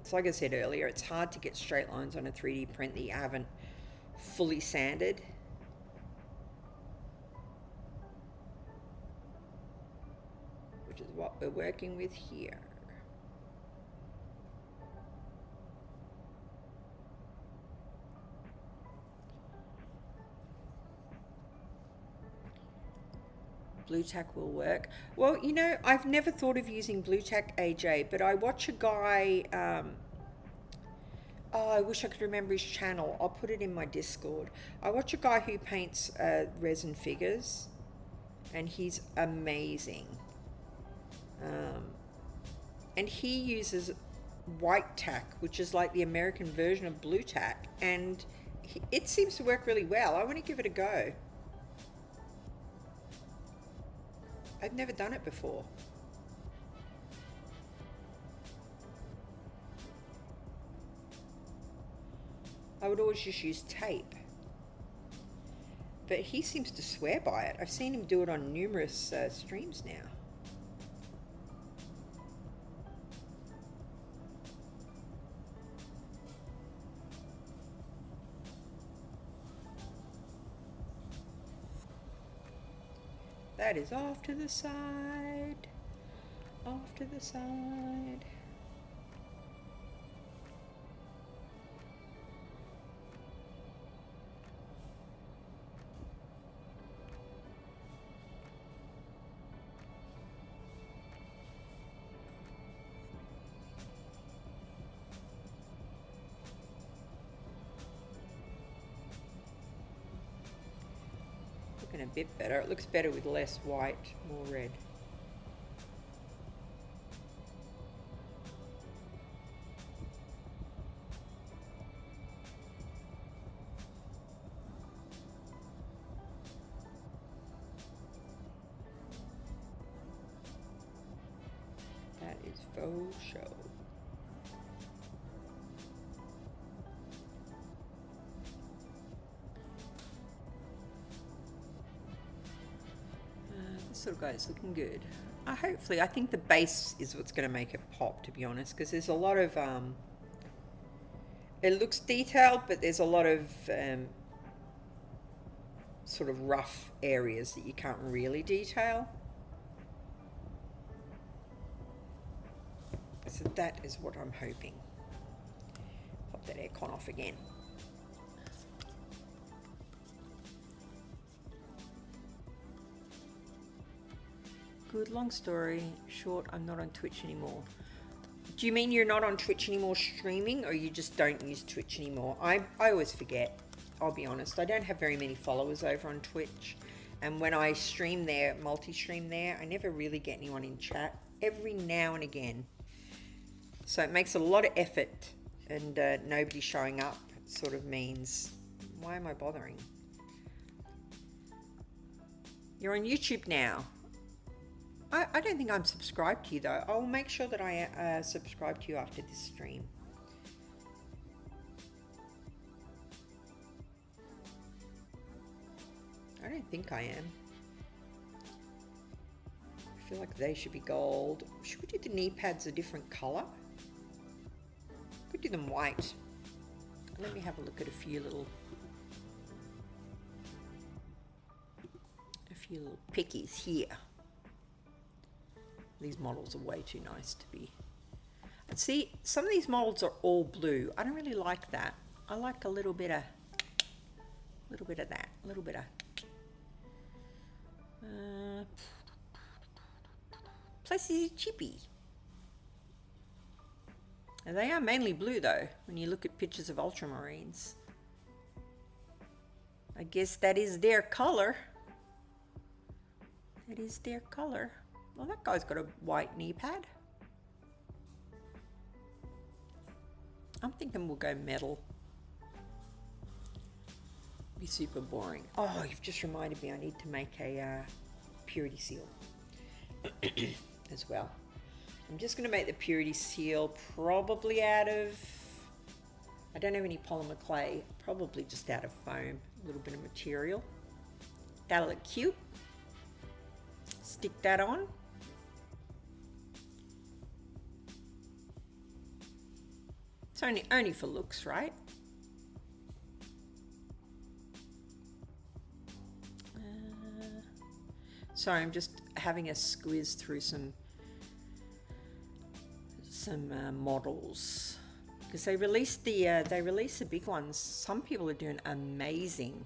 So like I said earlier, it's hard to get straight lines on a 3D print that you haven't fully sanded. Which is what we're working with here. Blue tack will work. Well, you know, I've never thought of using blue tack, AJ, but I watch a guy, oh, I wish I could remember his channel. I'll put it in my Discord. I watch a guy who paints resin figures, and he's amazing. And he uses white tack, which is like the American version of blue tack, and it seems to work really well. I want to give it a go. I've never done it before. I would always just use tape. But he seems to swear by it. I've seen him do it on numerous streams now. That is off to the side. Off to the side. Looking a bit better. It looks better with less white, more red. That is faux show. This little guy's looking good. Hopefully, I think the base is what's going to make it pop, to be honest, because there's a lot of, it looks detailed, but there's a lot of sort of rough areas that you can't really detail. So that is what I'm hoping. Pop that aircon off again. Good, long story short, I'm not on Twitch anymore. Do you mean you're not on Twitch anymore streaming, or you just don't use Twitch anymore? I always forget, I'll be honest. I don't have very many followers over on Twitch. And when I stream there, multi-stream there, I never really get anyone in chat. Every now and again. So it makes a lot of effort, and nobody showing up sort of means, why am I bothering? You're on YouTube now. I don't think I'm subscribed to you though. I'll make sure that I subscribe to you after this stream. I don't think I am. I feel like they should be gold. Should we do the knee pads a different color? Could do them white. Let me have a look at a few little pickies here. These models are way too nice to be. And see, some of these models are all blue. I don't really like that. I like a little bit of that, a little bit of. Plus, this is chibi. And they are mainly blue though. When you look at pictures of ultramarines, I guess that is their color. That is their color. Well, that guy's got a white knee pad. I'm thinking we'll go metal. Be super boring. Oh, you've just reminded me I need to make a purity seal as well. I'm just going to make the purity seal probably out of, I don't have any polymer clay, probably just out of foam, a little bit of material. That'll look cute. Stick that on. It's only for looks, right? Sorry, I'm just having a squeeze through some models because they released the big ones. Some people are doing amazing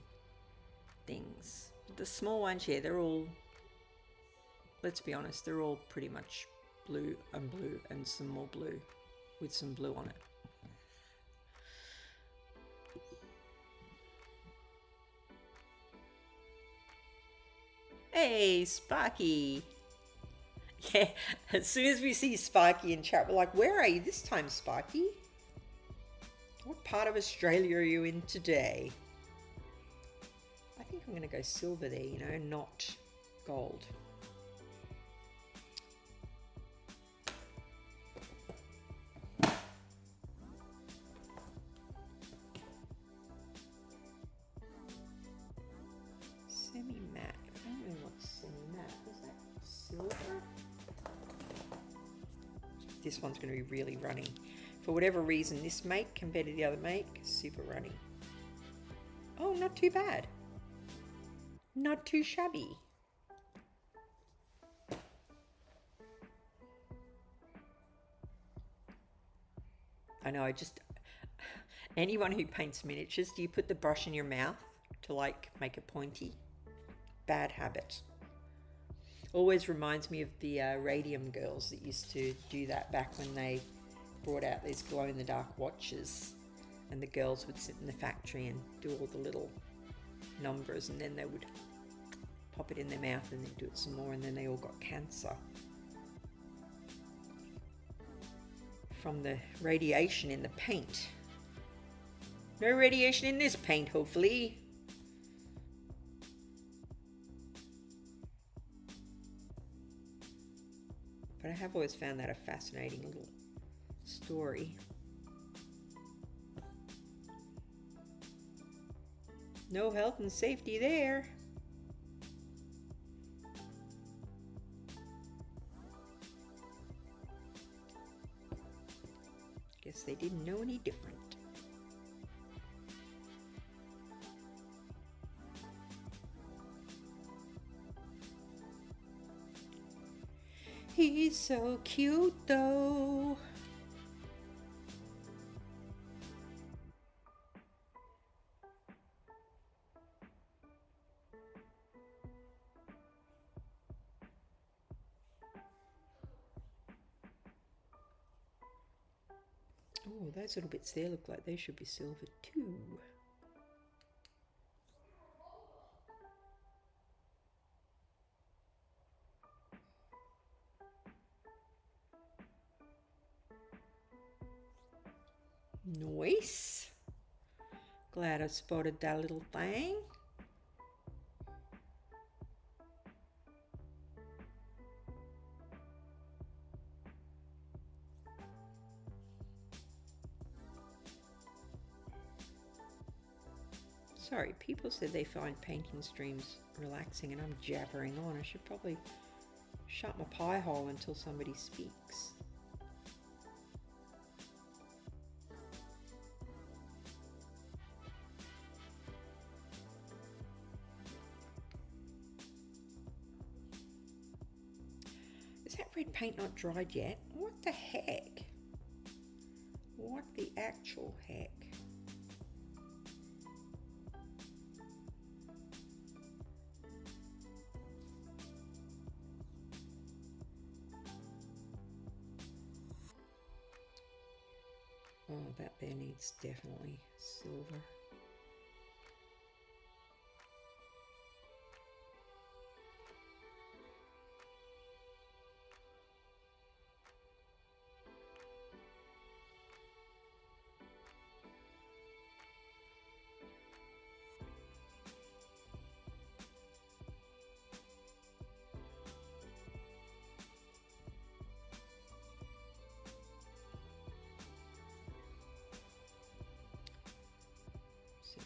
things. The small ones, yeah, they're all. Let's be honest, they're all pretty much blue and some more blue with some blue on it. Hey, Sparky. Yeah, as soon as we see Sparky in chat, we're like, where are you this time, Sparky? What part of Australia are you in today? I think I'm going to go silver there, you know, not gold. Semi-matte. I don't really want semi-matte. Is that silver? This one's going to be really runny. For whatever reason, this make compared to the other make, super runny. Oh, not too bad. Not too shabby. I know, anyone who paints miniatures, do you put the brush in your mouth to like make it pointy? Bad habit. Always reminds me of the Radium girls that used to do that back when they brought out these glow-in-the-dark watches, and the girls would sit in the factory and do all the little numbers, and then they would pop it in their mouth and then do it some more, and then they all got cancer from the radiation in the paint. No radiation in this paint, hopefully. But I have always found that a fascinating little story. No health and safety there. Guess they didn't know any different. He's so cute though. Oh, those little bits there look like they should be silver too. Nice. Glad I spotted that little thing. Sorry, people said they find painting streams relaxing and I'm jabbering on. I should probably shut my pie hole until somebody speaks. Is that red paint not dried yet? What the heck? What the actual heck? Oh, that there needs definitely silver.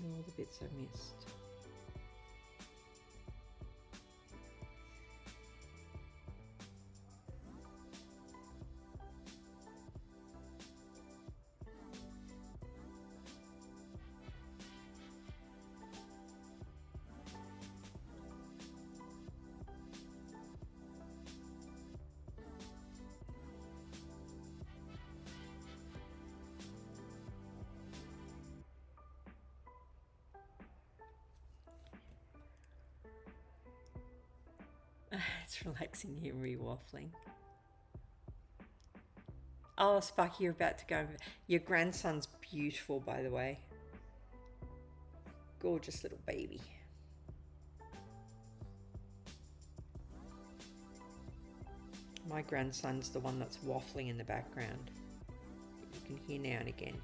All the bits I missed. It's relaxing here, re-waffling. Oh, Sparky, you're about to go. Your grandson's beautiful, by the way. Gorgeous little baby. My grandson's the one that's waffling in the background. You can hear now and again.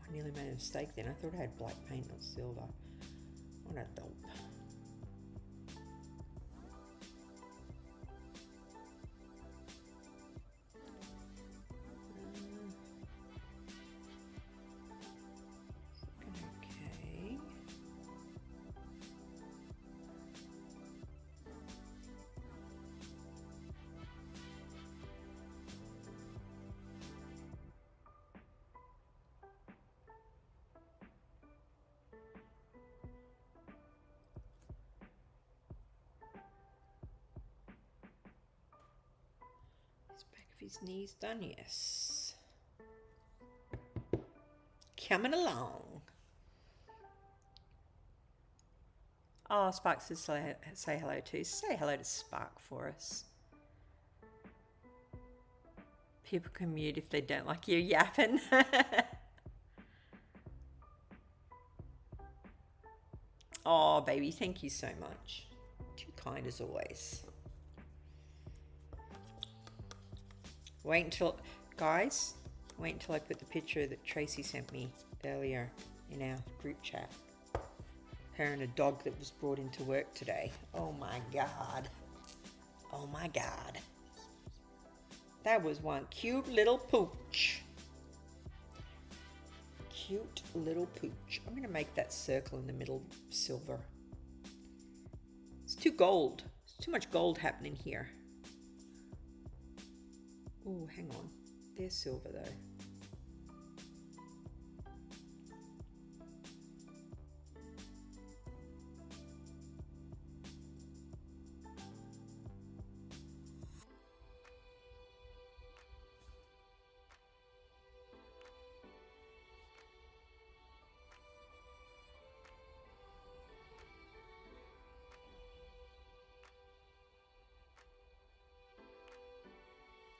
I nearly made a mistake then. I thought I had black paint, not silver. What a dope. Okay. Back of his knees done, yes. Coming along. Oh, Spark says say hello too. Say hello to Spark for us. People can mute if they don't like you yapping. Oh, baby, thank you so much. Too kind as always. Guys, wait until I put the picture that Tracy sent me earlier in our group chat. Her and a dog that was brought into work today. Oh my God. Oh my God. That was one cute little pooch. Cute little pooch. I'm going to make that circle in the middle silver. It's too gold. There's too much gold happening here. Oh, hang on. They're silver though.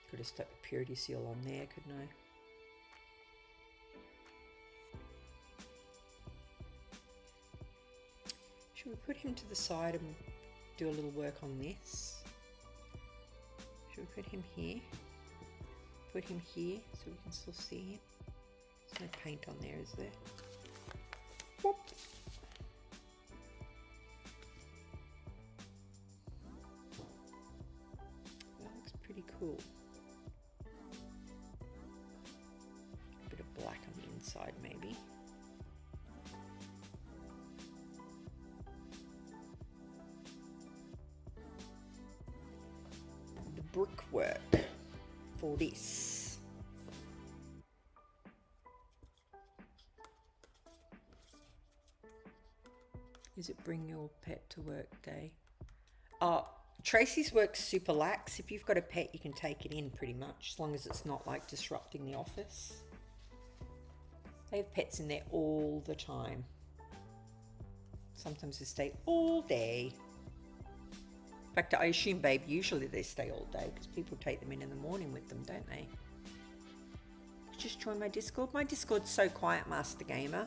Could have stuck the purity seal on there, couldn't I? Should we put him to the side and do a little work on this? Should we put him here? Put him here so we can still see him? There's no paint on there, is there? Whoop. That looks pretty cool. A bit of black on the inside maybe. The brickwork for this. Is it bring your pet to work day? Tracy's work's super lax. If you've got a pet, you can take it in pretty much, as long as it's not like disrupting the office. They have pets in there all the time. Sometimes they stay all day. In fact, I assume, babe, usually they stay all day because people take them in the morning with them, don't they? Just join my Discord. My Discord's so quiet, Master Gamer.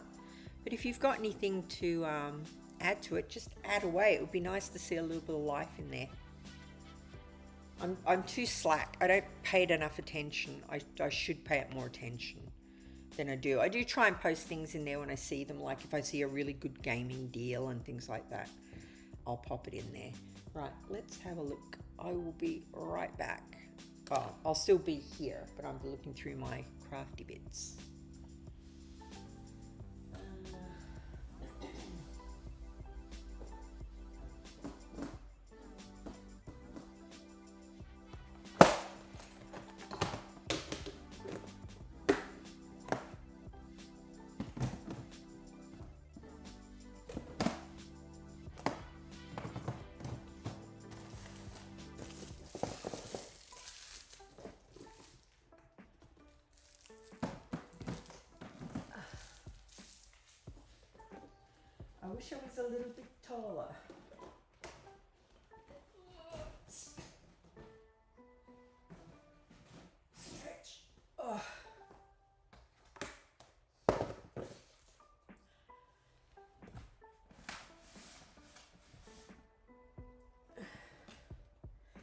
But if you've got anything to add to it, just add away. It would be nice to see a little bit of life in there. I'm too slack. I don't pay it enough attention. I should pay it more attention than I do. I do try and post things in there when I see them, like if I see a really good gaming deal and things like that, I'll pop it in there. Right, let's have a look. I will be right back. Oh, I'll still be here, but I'll be looking through my crafty bits. I wish I was a little bit taller. Stretch. Oh.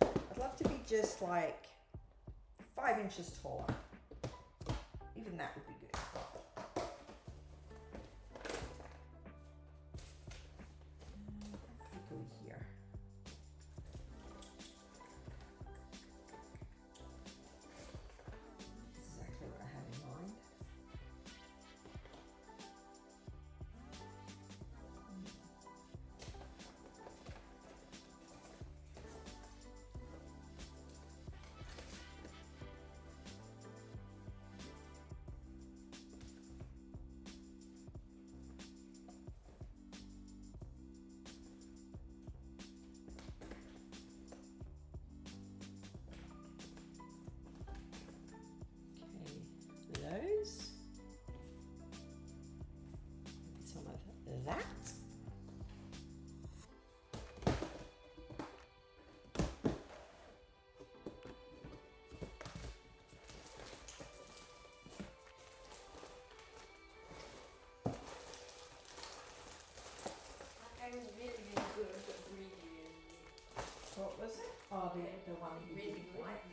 I'd love to be just like 5 inches taller. Even that would be good. that. What was it? Oh, the one that you didn't like.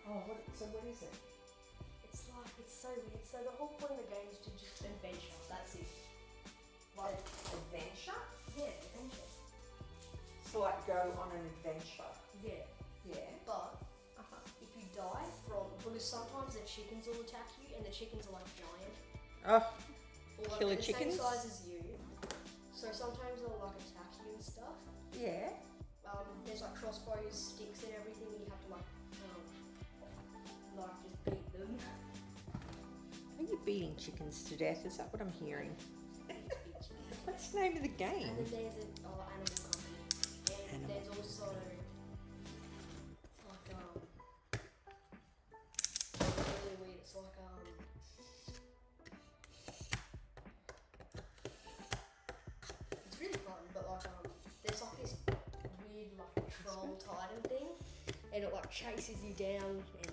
Oh, so what is it? It's so weird. So the whole point of the game is to just adventure. That's it. Like adventure? Yeah, adventure. So like go on an adventure. Yeah. Yeah. But if you die because sometimes the chickens will attack you, and the chickens are like giant. Oh, Or like killer they're the chickens? same size as you. So sometimes they'll like attack you and stuff. yeah. There's like crossbows, sticks, and everything, and you have to like just beat them. Are you beating chickens to death? Is that what I'm hearing? What's the name of the game? And then there's Animal Company, and there's also like really weird. It's like it's really fun, but like there's like this weird like troll titan thing, and it like chases you down, and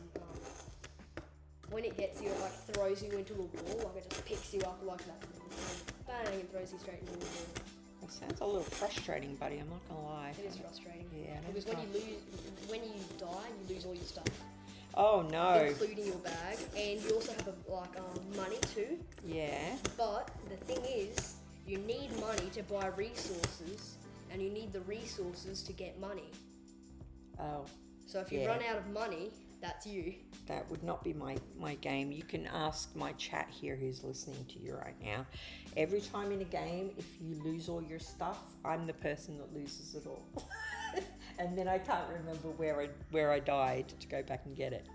when it gets you, it like throws you into a wall, like it just picks you up like that, and bang, and throws you straight into the wall. It sounds a little frustrating, buddy. I'm not gonna lie. It is frustrating. Yeah, because when you die, you lose all your stuff, Oh no. including your bag, and you also have money too. Yeah. But the thing is, you need money to buy resources, and you need the resources to get money. Oh, So if you Yeah. run out of money, that's you. that would not be my game. You can ask my chat here who's listening to you right now. Every time in a game, if you lose all your stuff, I'm the person that loses it all. And then I can't remember where I died to go back and get it.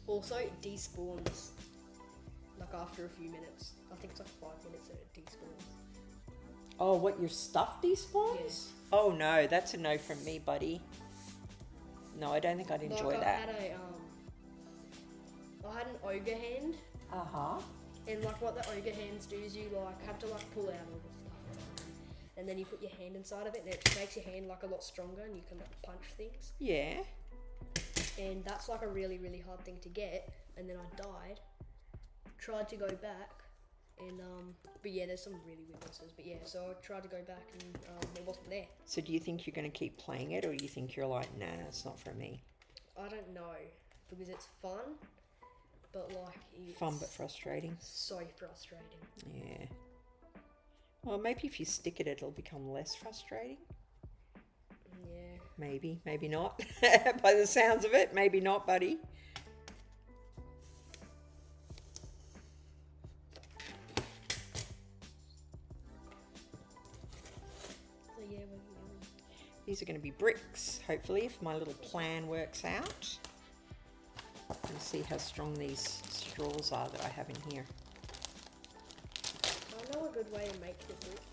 Also, it despawns like after a few minutes. I think it's like 5 minutes that it despawns. Oh, what, your stuff despawns? Yes. Oh no, that's a no from me, buddy. No, I don't think I'd enjoy like that. I had an ogre hand, Uh-huh. and like what the ogre hands do is you like have to like pull out all the stuff, and then you put your hand inside of it, and it makes your hand like a lot stronger, and you can like punch things. Yeah. And that's like a really, really hard thing to get. And then I died, tried to go back, and but yeah, there's some really weird monsters. But yeah, so I tried to go back, and it wasn't there. So do you think you're going to keep playing it, or do you think you're like, nah, it's not for me? I don't know, because it's fun, but like it's Fun but frustrating. so frustrating. Yeah. Well, maybe if you stick at it, it'll become less frustrating. Yeah. Maybe, maybe not. By the sounds of it, maybe not, buddy. So yeah, These are going to be bricks, hopefully, if my little plan works out. And see how strong these straws are that I have in here. I know a good way to make the bricks.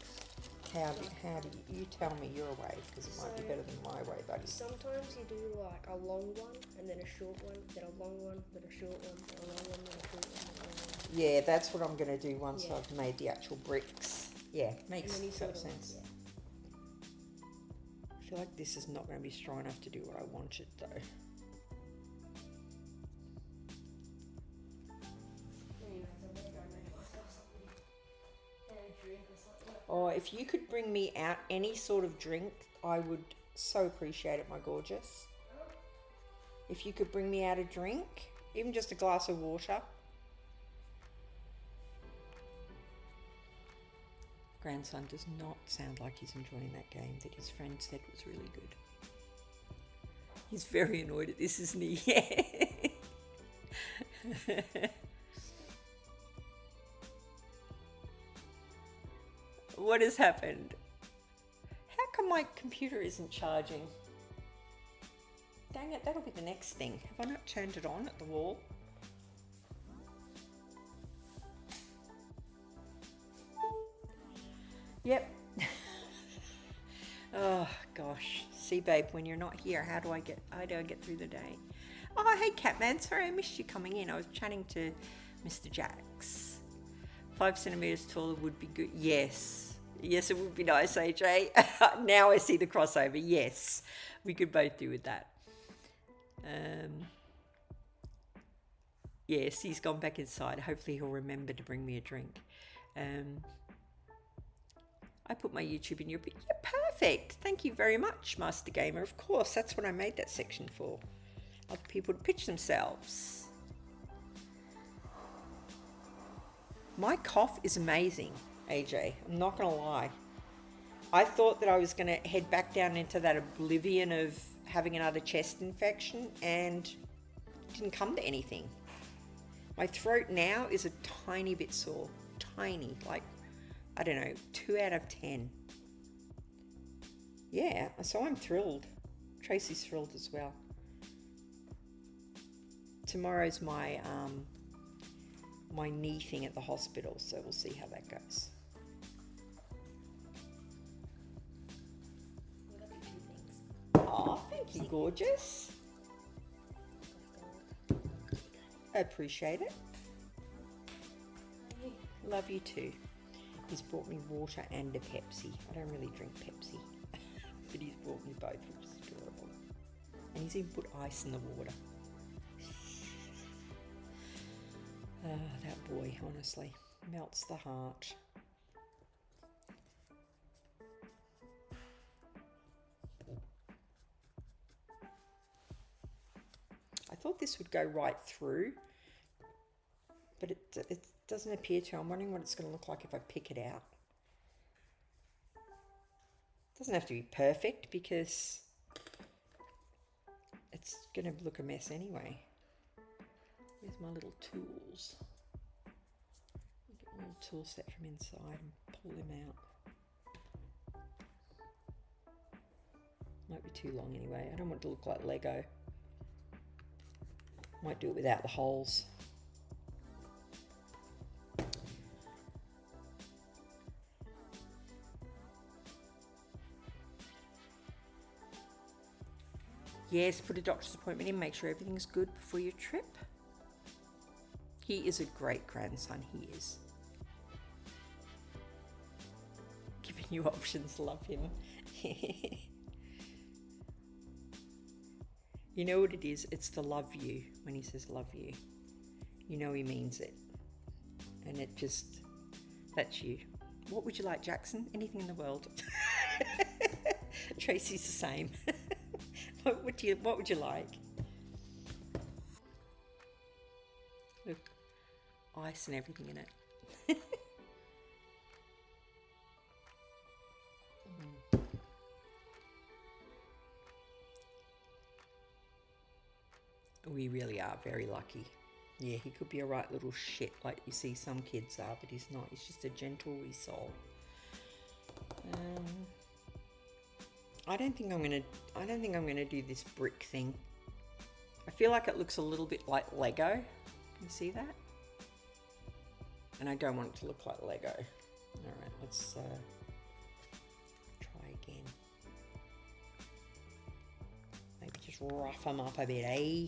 How do you tell me your way, because it might be better than my way, buddy. Sometimes you do like a long one, and then a short one, then a long one, then a short one, then a long one, then a short one, then a long one. Yeah, that's what I'm going to do once Yeah. I've made the actual bricks. Yeah, makes And then you total sort of, sense. yeah. I feel like this is not going to be strong enough to do what I wanted, though. Oh, if you could bring me out any sort of drink, I would so appreciate it, my gorgeous. If you could bring me out a drink, even just a glass of water. Grandson does not sound like he's enjoying that game that his friend said was really good. He's very annoyed at this, isn't he? Yeah. What has happened? How come my computer isn't charging? Dang it, that'll be the next thing. Have I not turned it on at the wall? Yep. Oh gosh. See, babe, when you're not here, how do I get through the day? Oh, hey Catman, sorry I missed you coming in. I was chatting to Mr. Jax. 5 centimeters taller would be good. Yes. Yes, it would be nice, AJ. Now I see the crossover. Yes. We could both do with that. Yes, he's gone back inside. Hopefully he'll remember to bring me a drink. I put my YouTube in your... Yeah, perfect. Thank you very much, Master Gamer. Of course, that's what I made that section for. Other people to pitch themselves. My cough is amazing, AJ. I'm not going to lie. I thought that I was going to head back down into that oblivion of having another chest infection, and it didn't come to anything. My throat now is a tiny bit sore. Tiny. Like, I don't know, 2 out of 10. Yeah, so I'm thrilled. Tracy's thrilled as well. Tomorrow's my my knee thing at the hospital, so we'll see how that goes. Oh, thank you, gorgeous. I appreciate it. Love you too. He's brought me water and a Pepsi. I don't really drink Pepsi, but he's brought me both, which is adorable. And he's even put ice in the water. That boy, honestly, melts the heart. I thought this would go right through, but it doesn't appear to. I'm wondering what it's going to look like if I pick it out. It doesn't have to be perfect because it's going to look a mess anyway. Where's my little tools? Get my little tool set from inside and pull them out. Might be too long anyway. I don't want it to look like Lego. Might do it without the holes. Yes, put a doctor's appointment in, make sure everything's good before your trip. He is a great grandson, he is. Giving you options, love him. You know what it is? It's the love you. When he says love you, you know he means it. And it just, that's you. What would you like, Jackson? Anything in the world. Tracy's the same. What would you like? Look, ice and everything in it. We really are very lucky. Yeah, he could be a right little shit like you see some kids are, but he's not. He's just a gentle wee soul. I don't think I'm gonna do this brick thing. I feel like it looks a little bit like Lego. Can you see that? And I don't want it to look like Lego. All right, let's try again. Maybe just rough them up a bit, eh?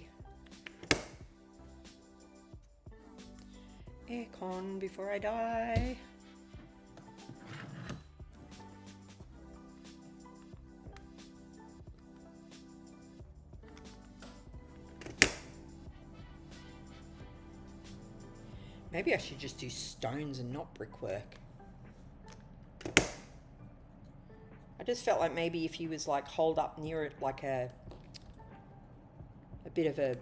Aircon before I die. Maybe I should just do stones and not brickwork. I just felt like maybe if he was like holed up near it like a bit of a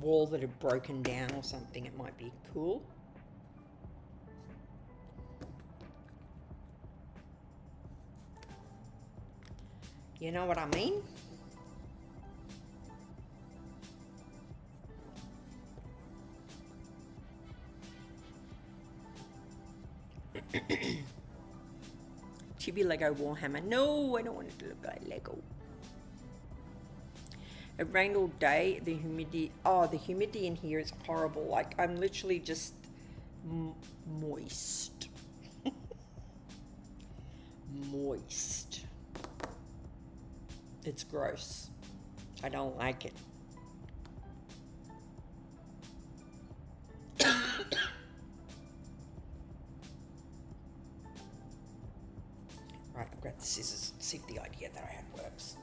wall that had broken down or something, it might be cool. You know what I mean? Chibi Lego Warhammer. No, I don't want it to look like Lego. It rained all day. The humidity. Oh, the humidity in here is horrible. Like, I'm literally just moist. Moist. It's gross. I don't like it. Right, I'll grab the scissors and see if the idea that I had works.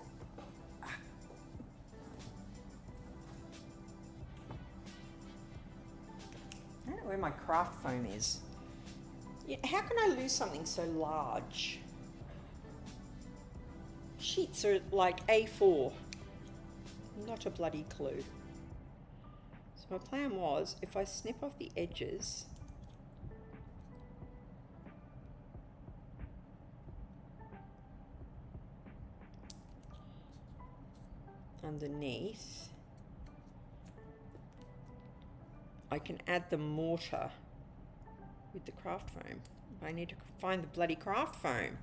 I don't know where my craft foam is. Yeah, how can I lose something so large? Sheets are like A4. Not a bloody clue. So my plan was, if I snip off the edges, underneath, I can add the mortar with the craft foam. I need to find the bloody craft foam.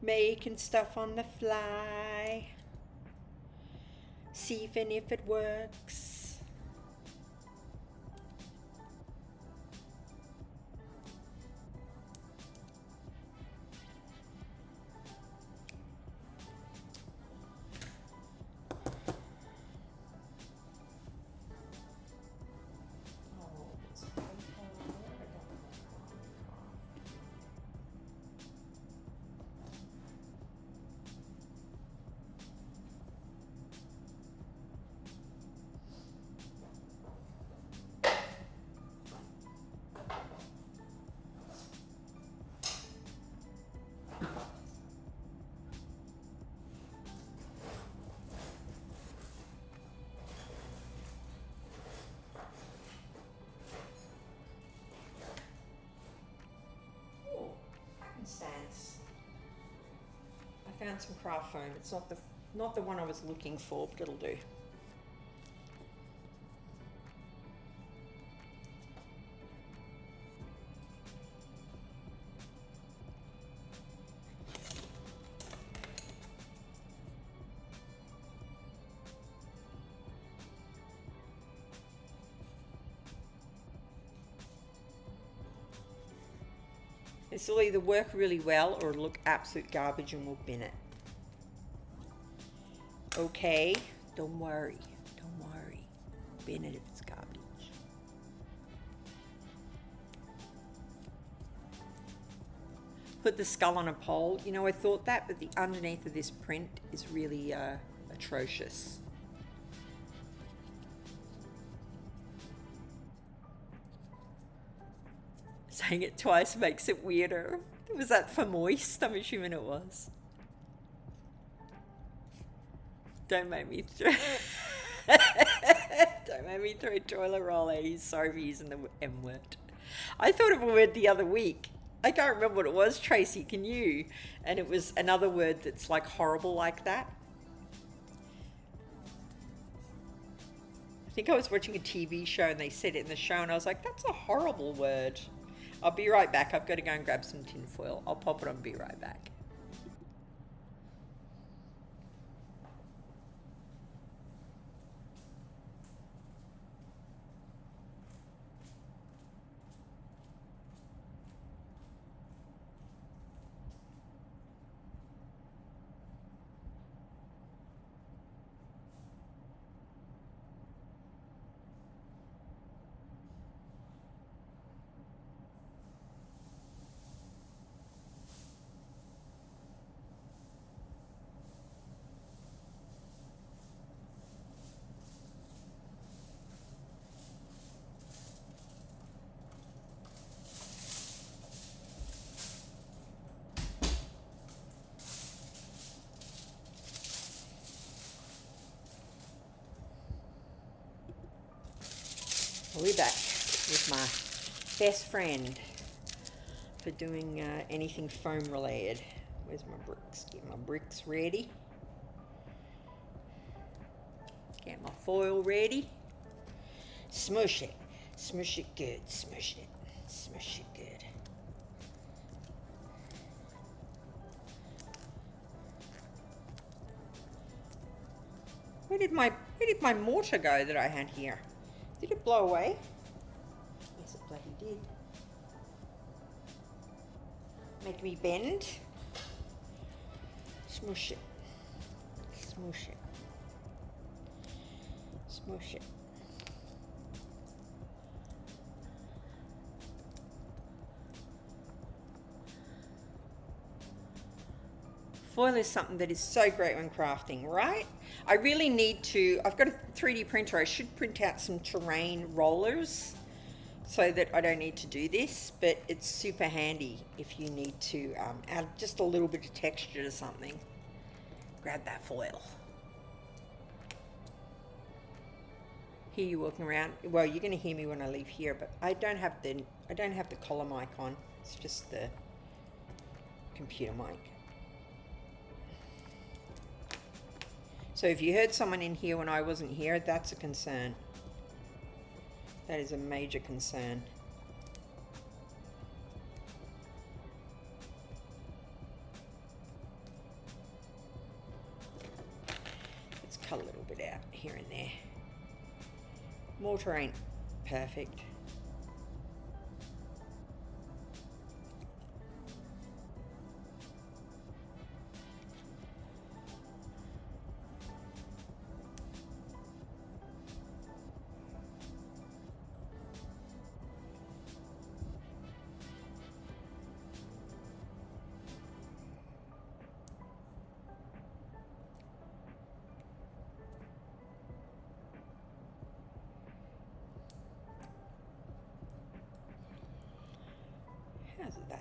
Making stuff on the fly. See if it works. Stands. I found some craft foam. It's not the one I was looking for, but it'll do. This will either work really well or look absolute garbage and we'll bin it. Okay, don't worry, don't worry. Bin it if it's garbage. Put the skull on a pole. You know, I thought that, but the underneath of this print is really atrocious. Saying it twice makes it weirder. Was that for moist? I'm assuming it was. Don't make me throw. Don't make me throw toilet roll at you. Sorry for using the M word. I thought of a word the other week. I can't remember what it was, Tracy. Can you? And it was another word that's like horrible like that. I think I was watching a TV show and they said it in the show and I was like, that's a horrible word. I'll be right back. I've got to go and grab some tin foil. I'll pop it on and be right back. We're back with my best friend for doing anything foam related. Where's my bricks? Get my bricks ready. Get my foil ready. Smush it. Smush it good. Smush it. Smush it good. Where did my mortar go that I had here? Did it blow away? Yes, it bloody did. Make me bend. Smush it. Smoosh it. Smoosh it. Foil is something that is so great when crafting, right? I really need to, I've got a 3D printer. I should print out some terrain rollers so that I don't need to do this, but it's super handy if you need to add just a little bit of texture to something. Grab that foil. Hear you walking around. Well, you're going to hear me when I leave here, but I don't have the collar mic on. It's just the computer mic. So if you heard someone in here when I wasn't here, that's a concern. That is a major concern. Let's cut a little bit out here and there. Mortar ain't perfect. How's that?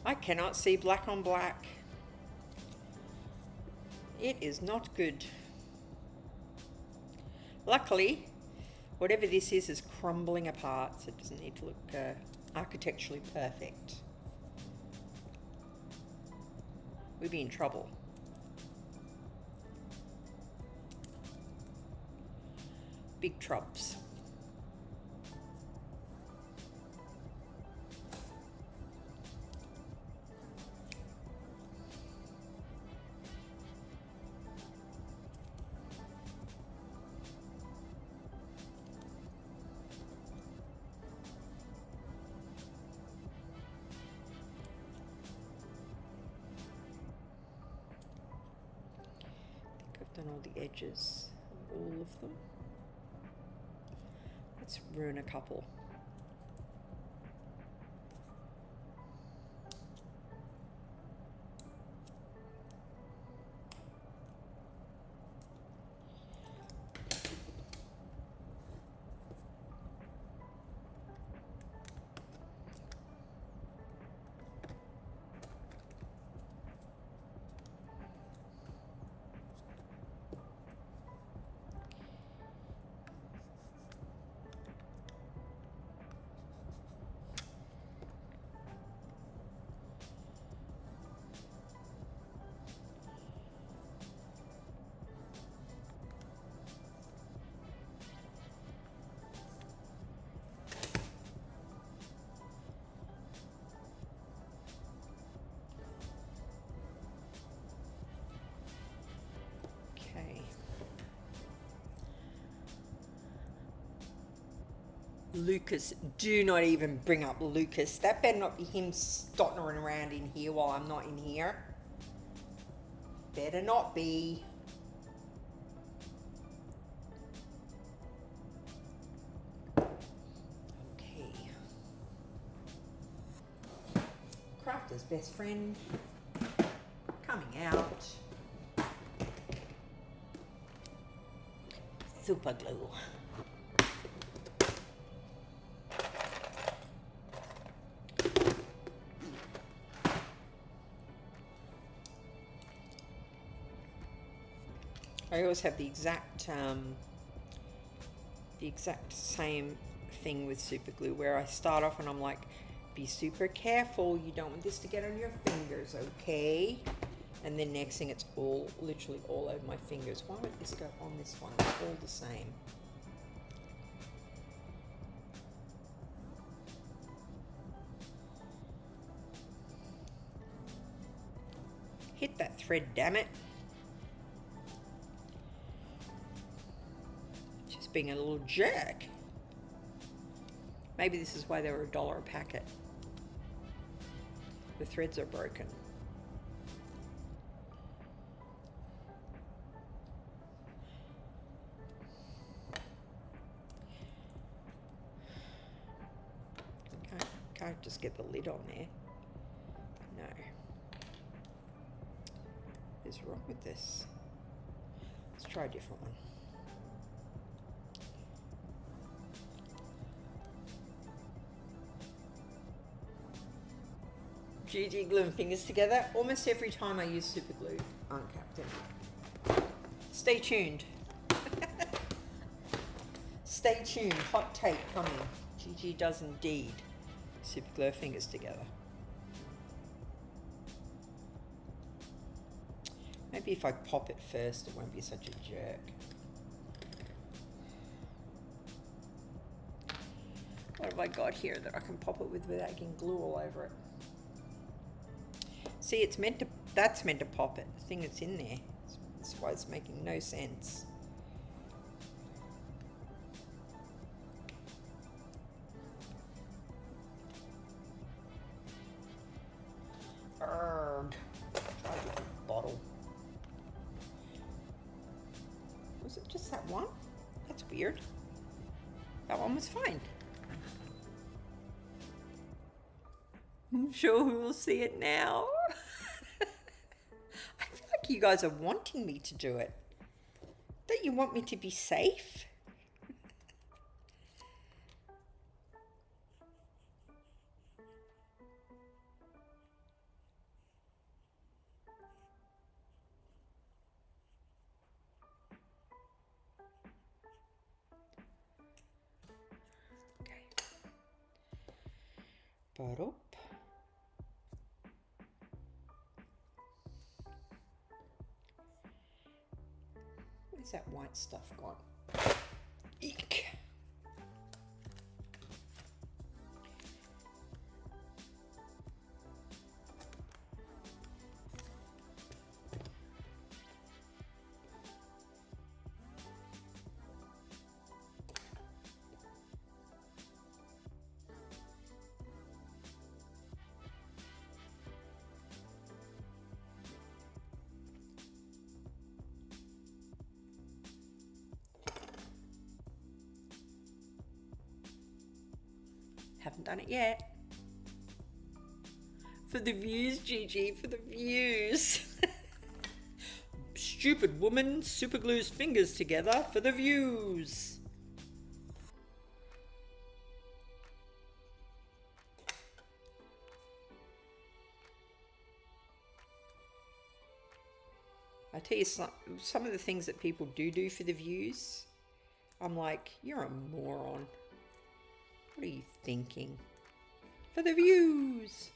I cannot see black on black. It is not good. Luckily, whatever this is crumbling apart, so it doesn't need to look architecturally perfect. We'd be in trouble. Big troubles. Done all the edges of all of them. Let's ruin a couple. Lucas, do not even bring up Lucas. That better not be him stottering around in here while I'm not in here. Better not be. Okay. Crafter's best friend coming out. Super glue. I always have the exact same thing with super glue, where I start off and I'm like, be super careful, you don't want this to get on your fingers, okay? And then next thing, it's all, literally all over my fingers. Why won't this go on this one? It's all the same. Hit that thread, damn it. Just being a little jerk. Maybe this is why they were $1 a packet. The threads are broken. Can't just get the lid on there. No. What is wrong with this? Let's try a different one. GG gluing fingers together. Almost every time I use super glue, aren't Captain? Stay tuned. Stay tuned. Hot take coming. GG does indeed super glue fingers together. Maybe if I pop it first, it won't be such a jerk. What have I got here that I can pop it with without getting glue all over it? See, it's meant to, that's meant to pop it. The thing that's in there. That's why it's making no sense. Try a different bottle. Was it just that one? That's weird. That one was fine. I'm sure we will see it now. I feel like you guys are wanting me to do it. Don't you want me to be safe? Bottle. Where's that white stuff gone? Eek. Haven't done it yet. For the views, GG, for the views. Stupid woman super glues fingers together for the views. I tell you some of the things that people do for the views. I'm like, you're a moron. What are you thinking? For the views!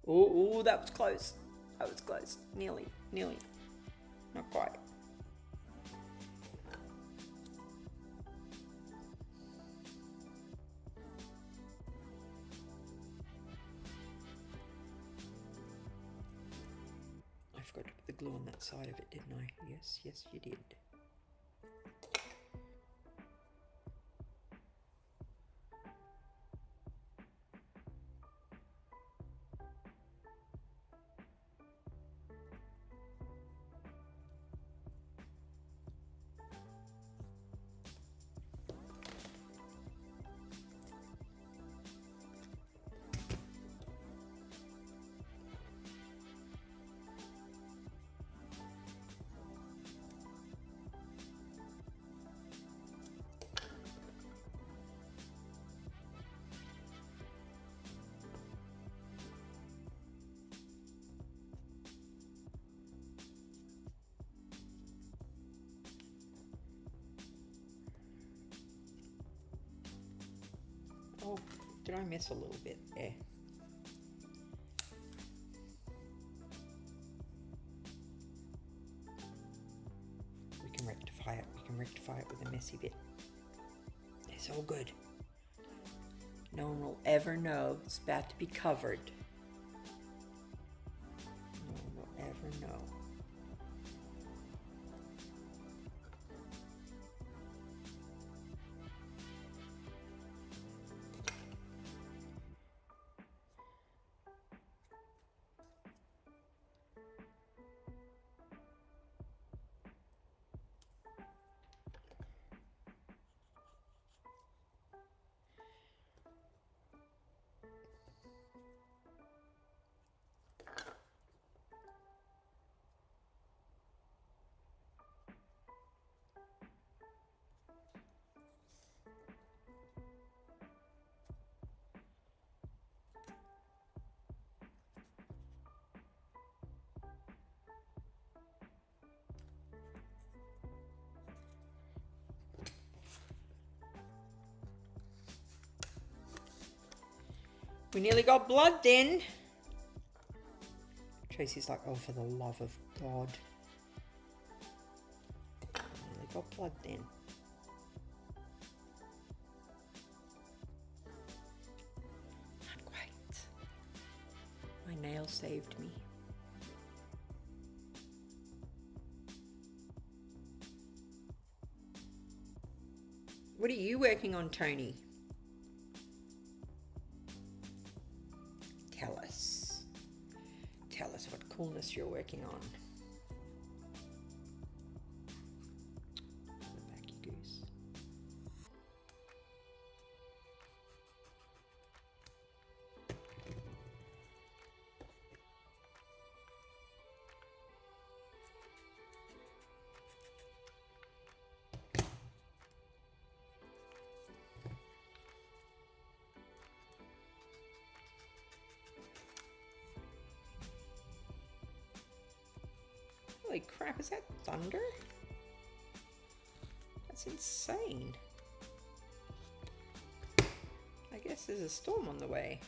Oh, that was close. That was close. Nearly. Not quite. I forgot to put the glue on that side of it, didn't I? Yes, you did. Oh, did I miss a little bit there? We can rectify it. We can rectify it with a messy bit. It's all good. No one will ever know it's about to be covered. No one will ever know. We nearly got blood then. Tracy's like, oh, for the love of God. We nearly got blood then. Not quite. My nail saved me. What are you working on, Tony? Tell us. Tell us what coolness you're working on. Back you goose. Holy crap, is that thunder? That's insane. I guess there's a storm on the way.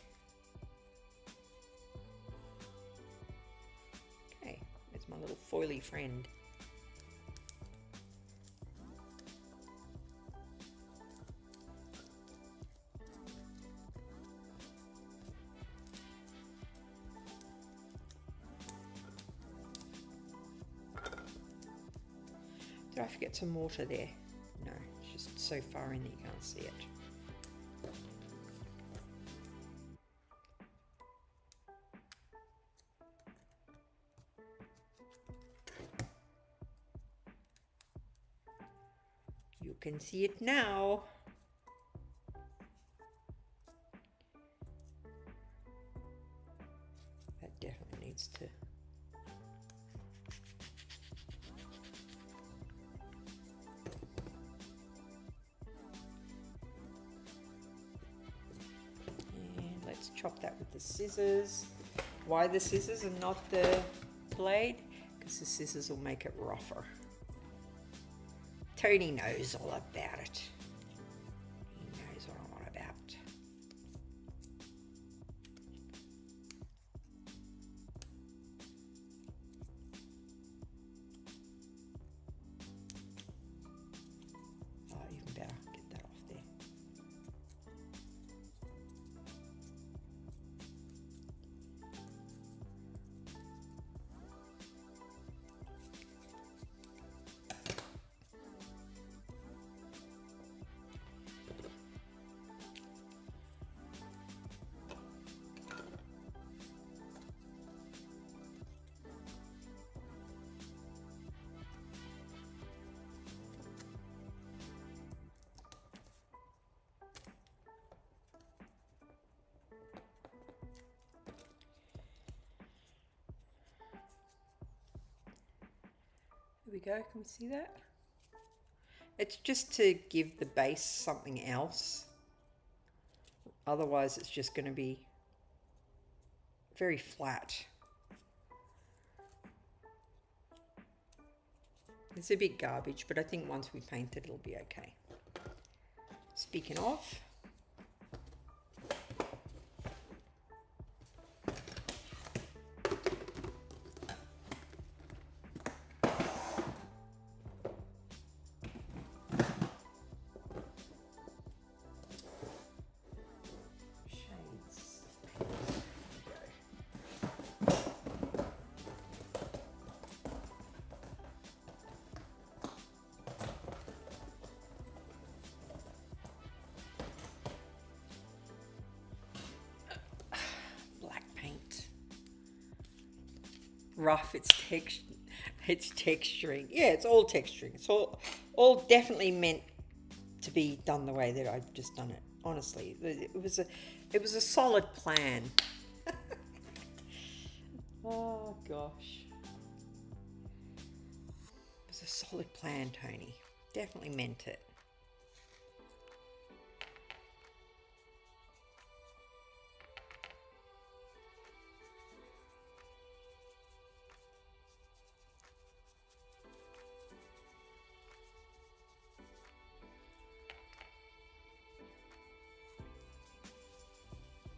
Okay, there's my little foily friend. Did I forget some water there? No, it's just so far in that you can't see it. You can see it now. That definitely needs to. Let's chop that with the scissors. Why the scissors and not the blade? Because the scissors will make it rougher. Tony knows all about it. He knows what I'm on about. Oh, even better. Get that off there. There we go, can we see that? It's just to give the base something else. Otherwise it's just going to be very flat. It's a bit garbage, but I think once we paint it, it'll be okay. Speaking of, rough, it's texturing. Yeah, it's all texturing. It's all definitely meant to be done the way that I've just done it. Honestly, it was a solid plan. Oh gosh, it was a solid plan, Tony. Definitely meant it.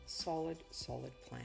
Solid plan.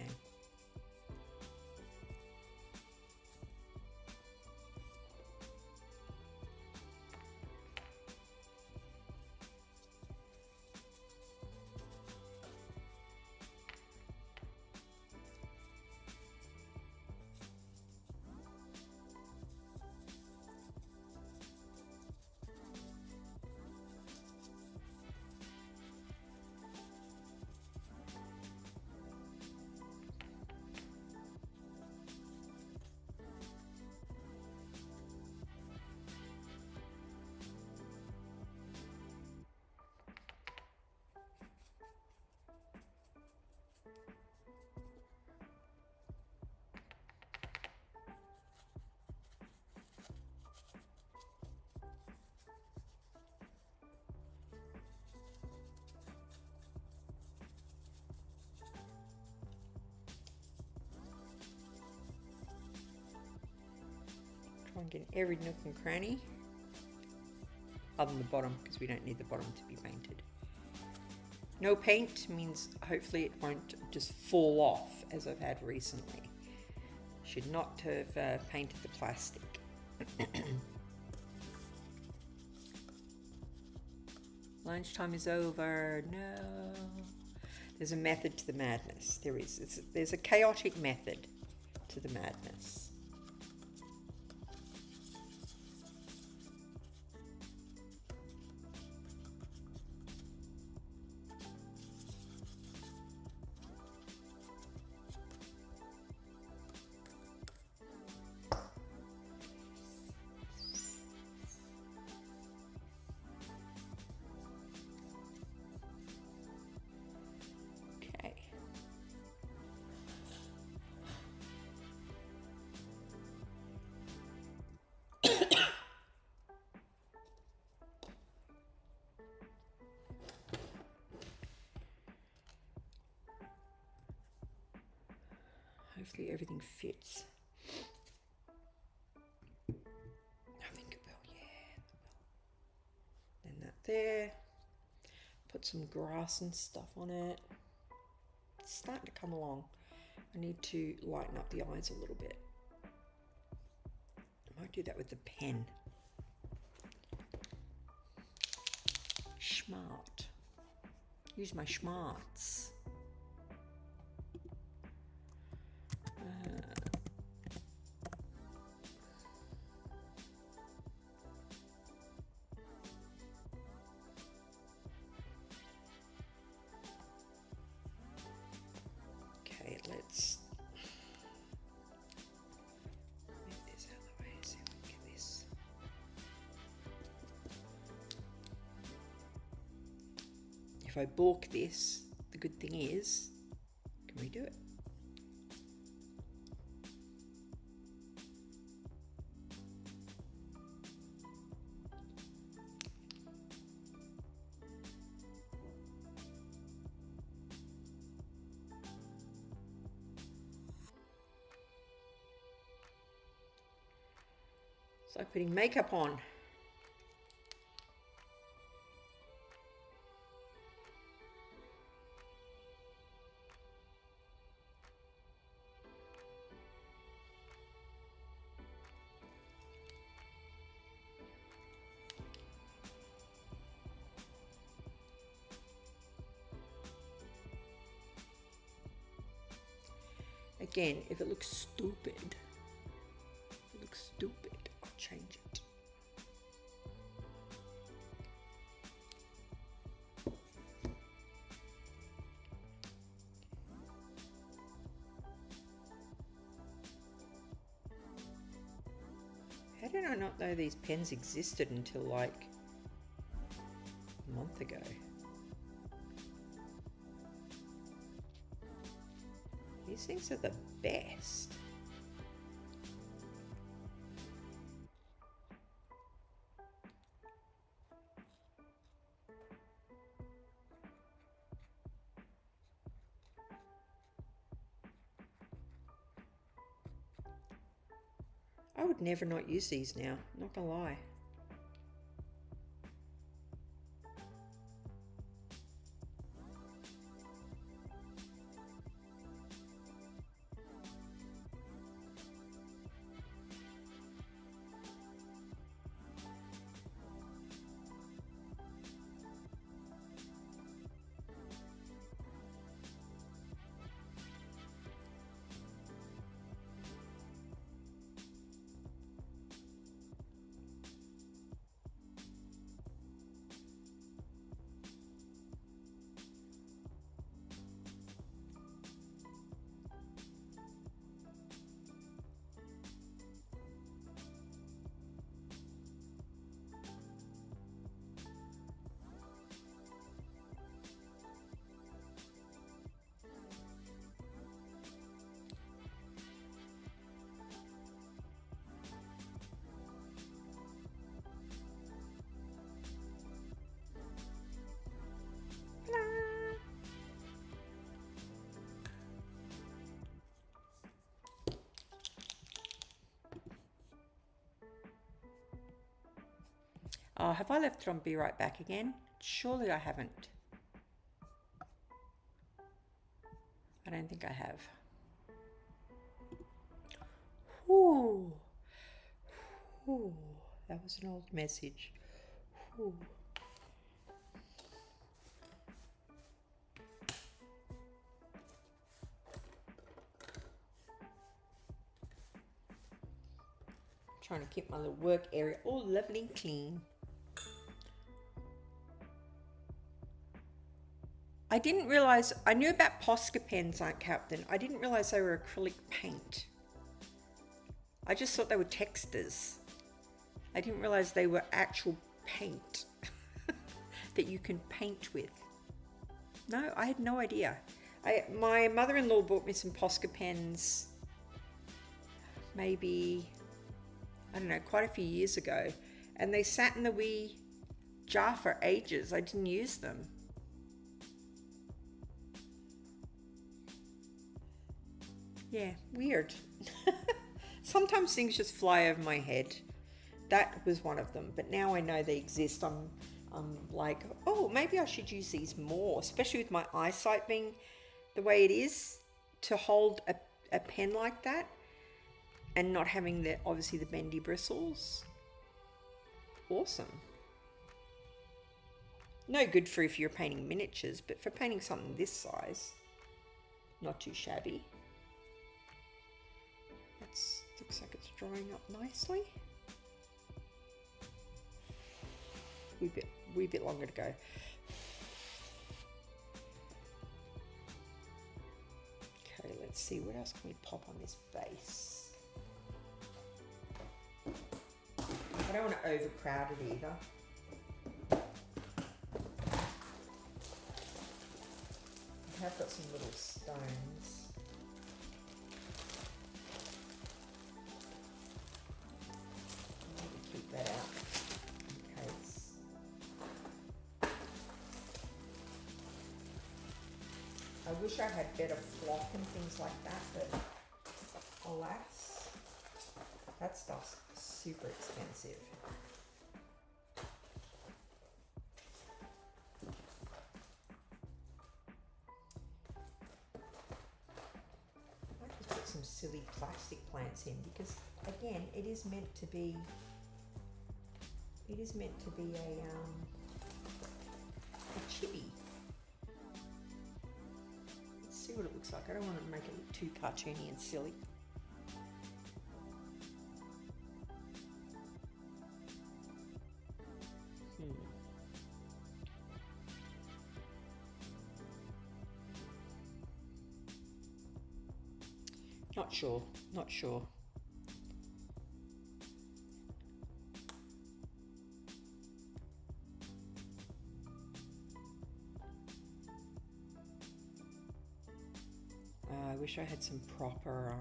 Try and get every nook and cranny, other than the bottom, because we don't need the bottom to be painted. No paint means hopefully it won't just fall off as I've had recently. Should not have painted the plastic. Lunchtime is over. No. There's a method to the madness. There is. There's a chaotic method to the madness. Hopefully everything fits. I think it will, yeah, it will. Then that there. Put some grass and stuff on it. It's starting to come along. I need to lighten up the eyes a little bit. I might do that with the pen. Smart. Use my smarts. Okay, let's move this out of the way, see if we can get this. If I balk this, the good thing is, can we do it? It's like putting makeup on. Again, if it looks stupid, I'll change it. I not know these pens existed until like a month ago. These things are the best. I would never not use these now, not gonna lie. Oh, have I left it on Be Right Back again? Surely I haven't. I don't think I have. Ooh. Ooh. That was an old message. Ooh. Trying to keep my little work area all lovely and clean. I didn't realize, I knew about Posca pens, Aunt Captain. I didn't realize they were acrylic paint. I just thought they were textures. I didn't realize they were actual paint that you can paint with. No, I had no idea. My mother-in-law bought me some Posca pens maybe, I don't know, quite a few years ago. And they sat in the wee jar for ages. I didn't use them. Yeah, weird. Sometimes things just fly over my head. That was one of them, but now I know they exist. I'm like, oh, maybe I should use these more, especially with my eyesight being the way it is, to hold a pen like that and not having the, obviously, the bendy bristles. Awesome. No good for if you're painting miniatures, but for painting something this size, not too shabby. Looks like it's drying up nicely. Wee bit longer to go. Okay, let's see, what else can we pop on this base? I don't want to overcrowd it either. I have got some little stones. That out in case. I wish I had better flock and things like that, but alas, that stuff's super expensive. I might just put some silly plastic plants in because, again, it is meant to be a chibi. Let's see what it looks like. I don't want to make it look too cartoony and silly. Not sure. I wish I had some proper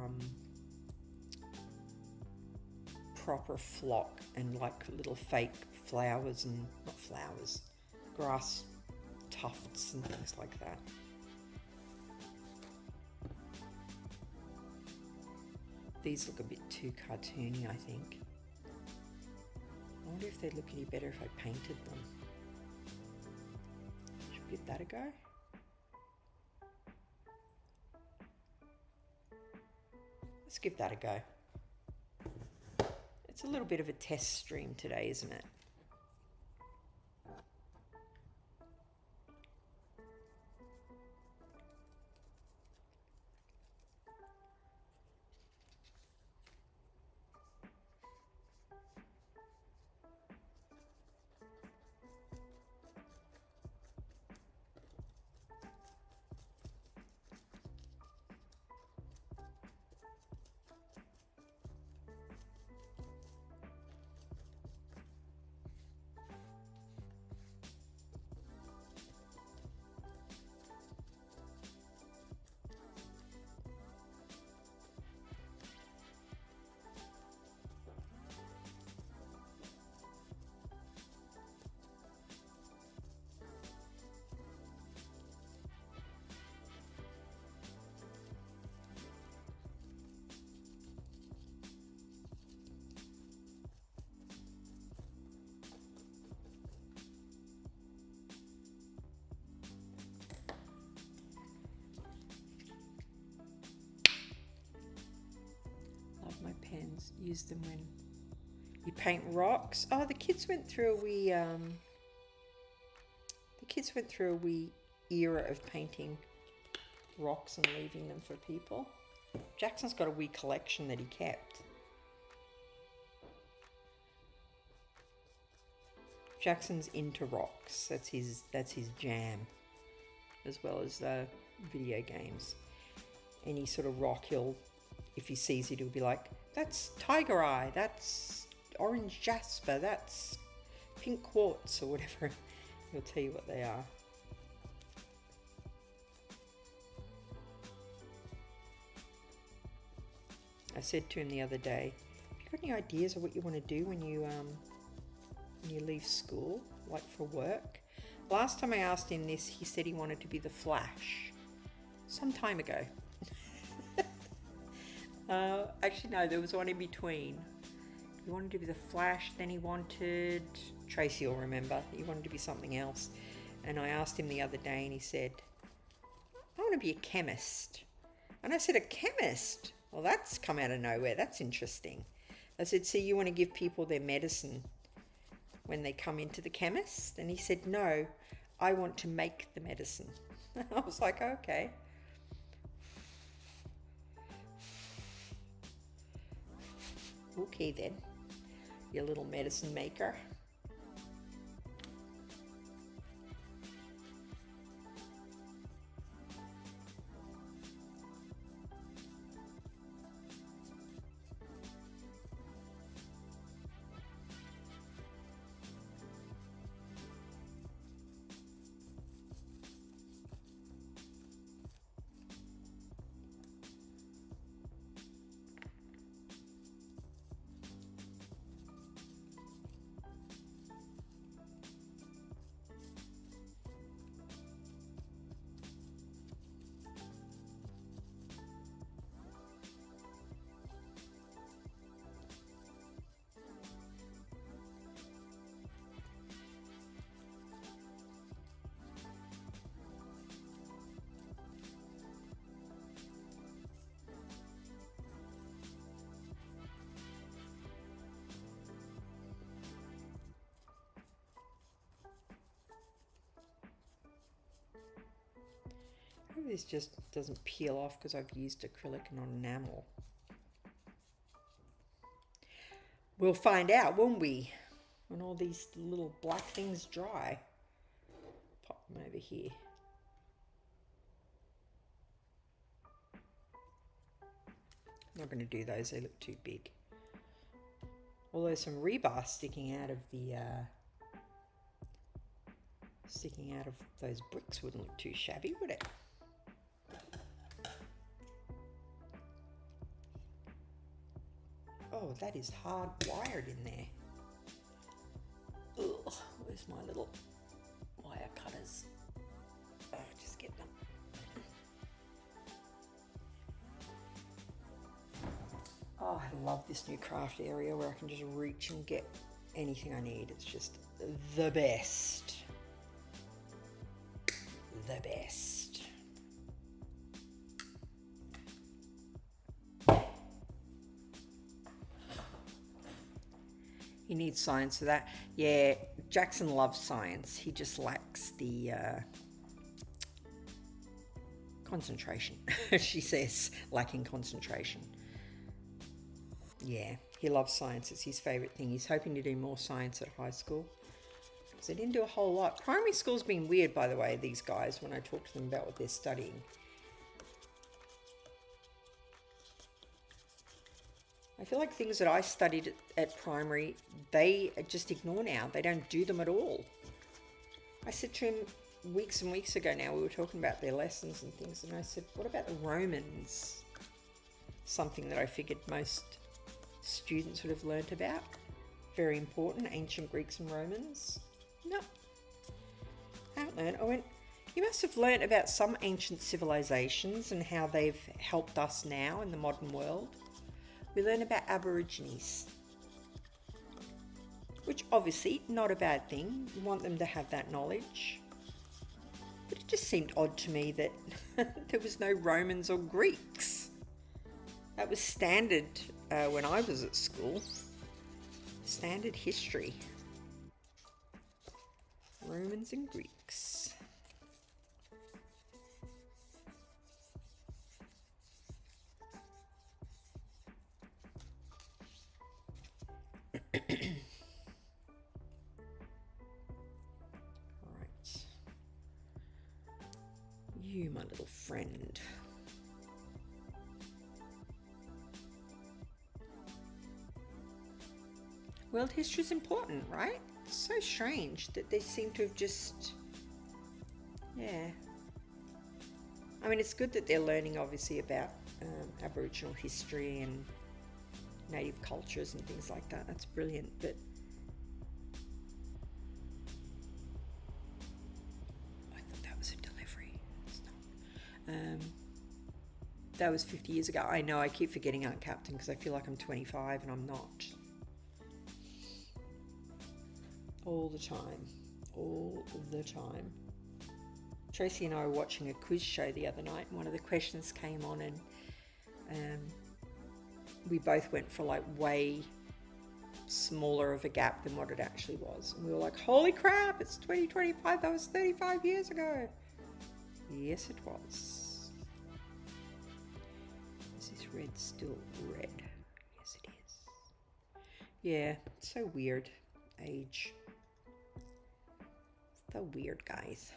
flock and like little fake flowers and not flowers, grass tufts and things like that. These look a bit too cartoony, I think. I wonder if they'd look any better if I painted them. Should we give that a go? Let's give that a go. It's a little bit of a test stream today, isn't it? My pens, use them when you paint rocks. Oh, the kids went through a wee era of painting rocks and leaving them for people. Jackson's got a wee collection that he kept. Jackson's into rocks. That's his jam, as well as video games. Any sort of rock, if he sees it, he'll be like, that's tiger eye, that's orange jasper, that's pink quartz, or whatever. He'll tell you what they are. I said to him the other day, have you got any ideas of what you want to do when you leave school, like for work? Last time I asked him this, he said he wanted to be the Flash, some time ago. Actually, no, there was one in between. He wanted to be the Flash, then he wanted, Tracy will remember, he wanted to be something else. And I asked him the other day and he said, I want to be a chemist. And I said, a chemist? Well, that's come out of nowhere. That's interesting. I said, so you want to give people their medicine when they come into the chemist? And he said, no, I want to make the medicine. I was like, okay. Okay then, your little medicine maker. Maybe this just doesn't peel off because I've used acrylic and not enamel. We'll find out, won't we? When all these little black things dry. Pop them over here. I'm not going to do those, they look too big. Although some rebar sticking out of those bricks wouldn't look too shabby, would it? Oh, that is hardwired in there. Ugh, where's my little wire cutters? Oh, just get them. Oh, I love this new craft area where I can just reach and get anything I need. It's just the best. The best. He needs science for that. Yeah, Jackson loves science. He just lacks the concentration. She says, lacking concentration. Yeah, he loves science. It's his favourite thing. He's hoping to do more science at high school. Because they didn't do a whole lot. Primary school's been weird, by the way, these guys, when I talk to them about what they're studying. I feel like things that I studied at primary, they just ignore now. They don't do them at all. I said to him weeks and weeks ago now, we were talking about their lessons and things, and I said, what about the Romans? Something that I figured most students would have learnt about. Very important, ancient Greeks and Romans. No, haven't learned. I went, you must have learnt about some ancient civilizations and how they've helped us now in the modern world. We learn about Aborigines, which obviously not a bad thing. You want them to have that knowledge. But it just seemed odd to me that there was no Romans or Greeks. That was standard when I was at school. Standard history. Romans and Greeks. You, my little friend. World history is important, right? It's so strange that they seem to have just... Yeah. I mean, it's good that they're learning, obviously, about Aboriginal history and native cultures and things like that. That's brilliant, but... that was 50 years ago. I know, I keep forgetting Aunt Captain because I feel like I'm 25 and I'm not. All the time. All the time. Tracy and I were watching a quiz show the other night and one of the questions came on and we both went for like way smaller of a gap than what it actually was. And we were like, holy crap, it's 2025, that was 35 years ago. Yes, it was. Is this red still red? Yes, it is. Yeah, it's so weird. Age. So weird, guys.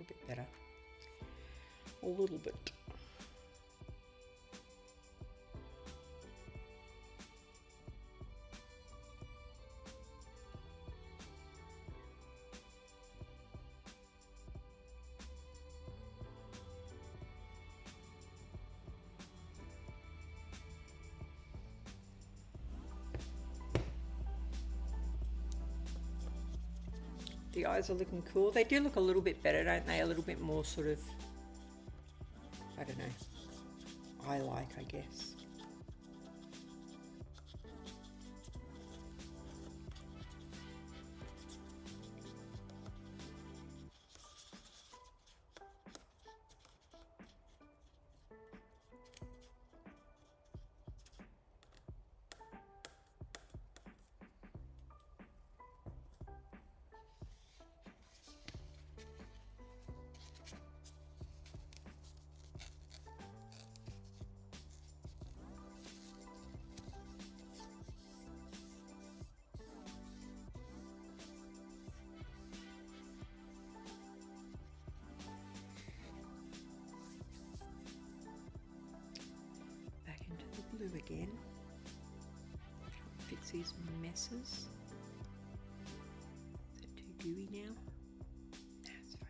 little bit better. A little bit. The eyes are looking cool. They do look a little bit better, don't they? A little bit more sort of, I don't know, eye-like, I guess. Blue again. Fix these messes. Is it too gooey now? That's fine.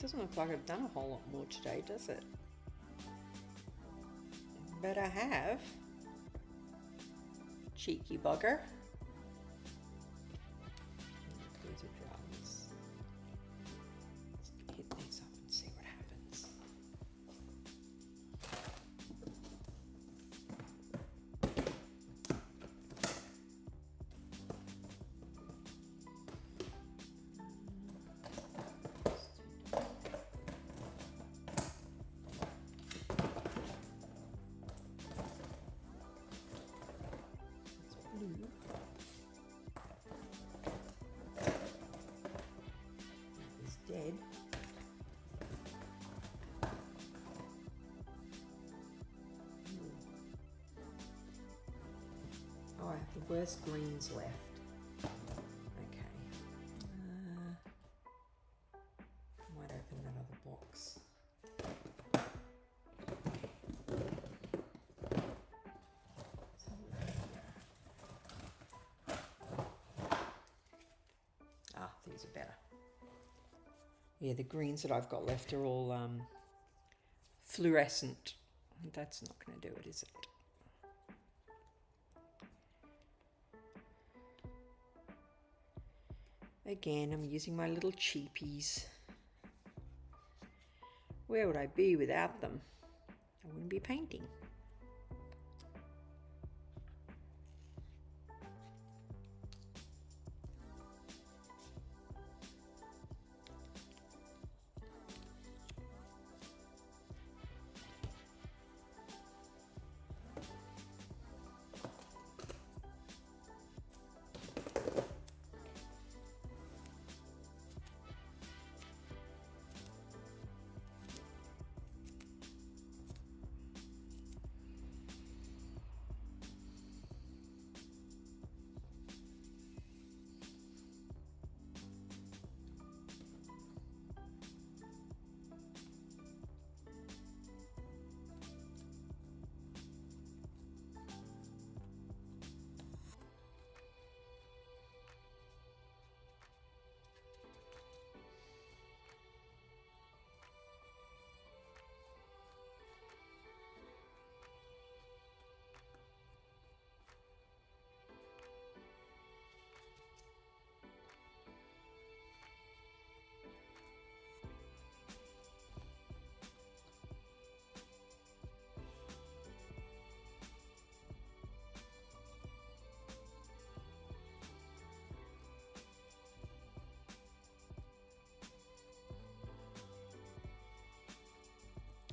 Doesn't look like I've done a whole lot more today, does it? But I have. Cheeky bugger. These are drums. Let's hit these up and see what happens. Dead. Oh, I have the worst greens left. Okay. I might open that other box. Ah, these are better. Yeah, the greens that I've got left are all fluorescent. That's not going to do it, is it? Again, I'm using my little cheapies. Where would I be without them? I wouldn't be painting.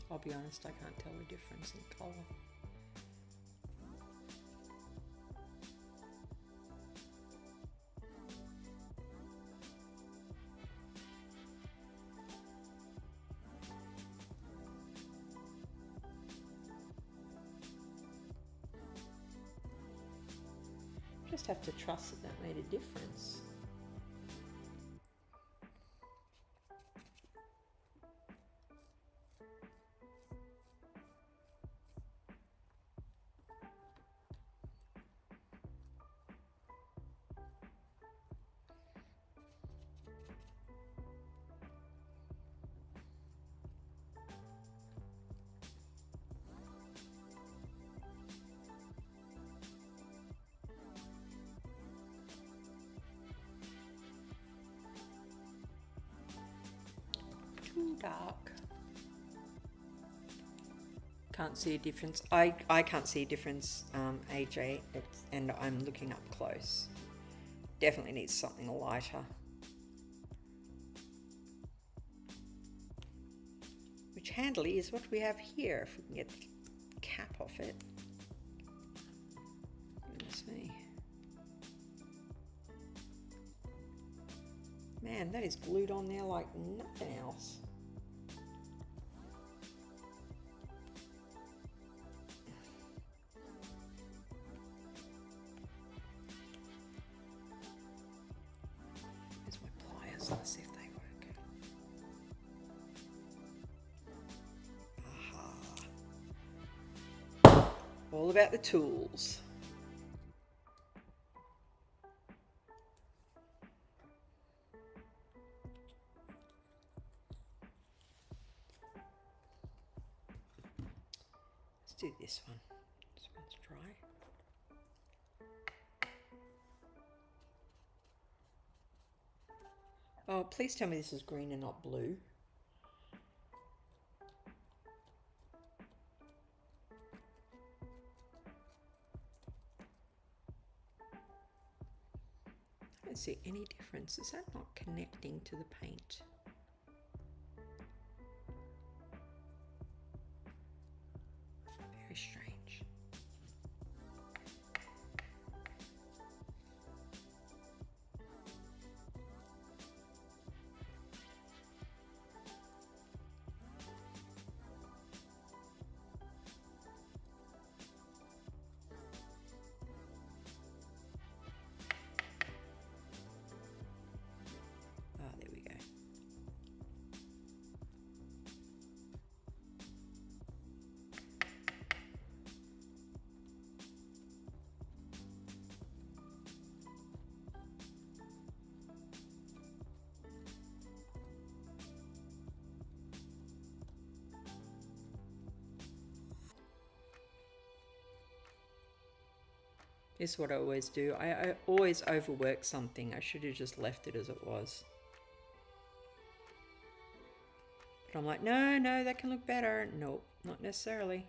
I'll be honest, I can't tell the difference in colour. Just have to trust that that made a difference. Too dark. Can't see a difference. I can't see a difference, AJ, and I'm looking up close. Definitely needs something lighter. Which handily is what we have here, if we can get the cap off it. Goodness me. Man, that is glued on there like nothing else. Where's my pliers? Let's see if they work. Aha. All about the tools. do this one. This one's dry. Oh, please tell me this is green and not blue. I don't see any difference. Is that not connecting to the paint? Very strange. Ah, there we go. This is what I always do. I always overwork something. I should have just left it as it was. But I'm like, no, no, that can look better. Nope, not necessarily.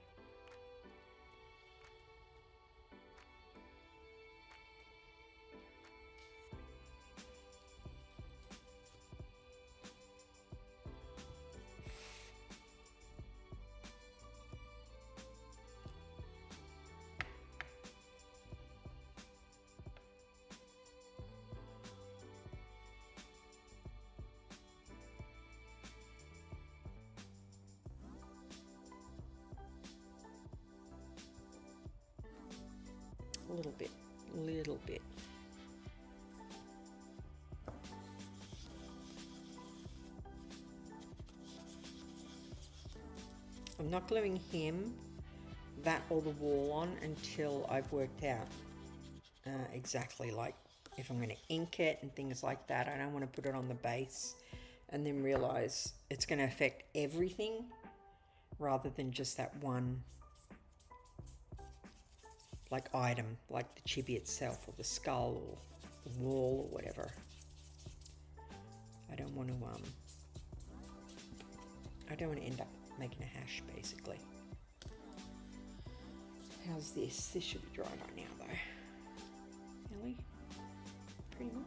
A little bit, little bit. I'm not gluing him, that or the wall on until I've worked out exactly like if I'm going to ink it and things like that. I don't want to put it on the base and then realize it's going to affect everything rather than just that one like item, like the chibi itself or the skull or the wall or whatever. I don't want to end up making a hash basically. How's this? This should be dry by now though. Really? Pretty much.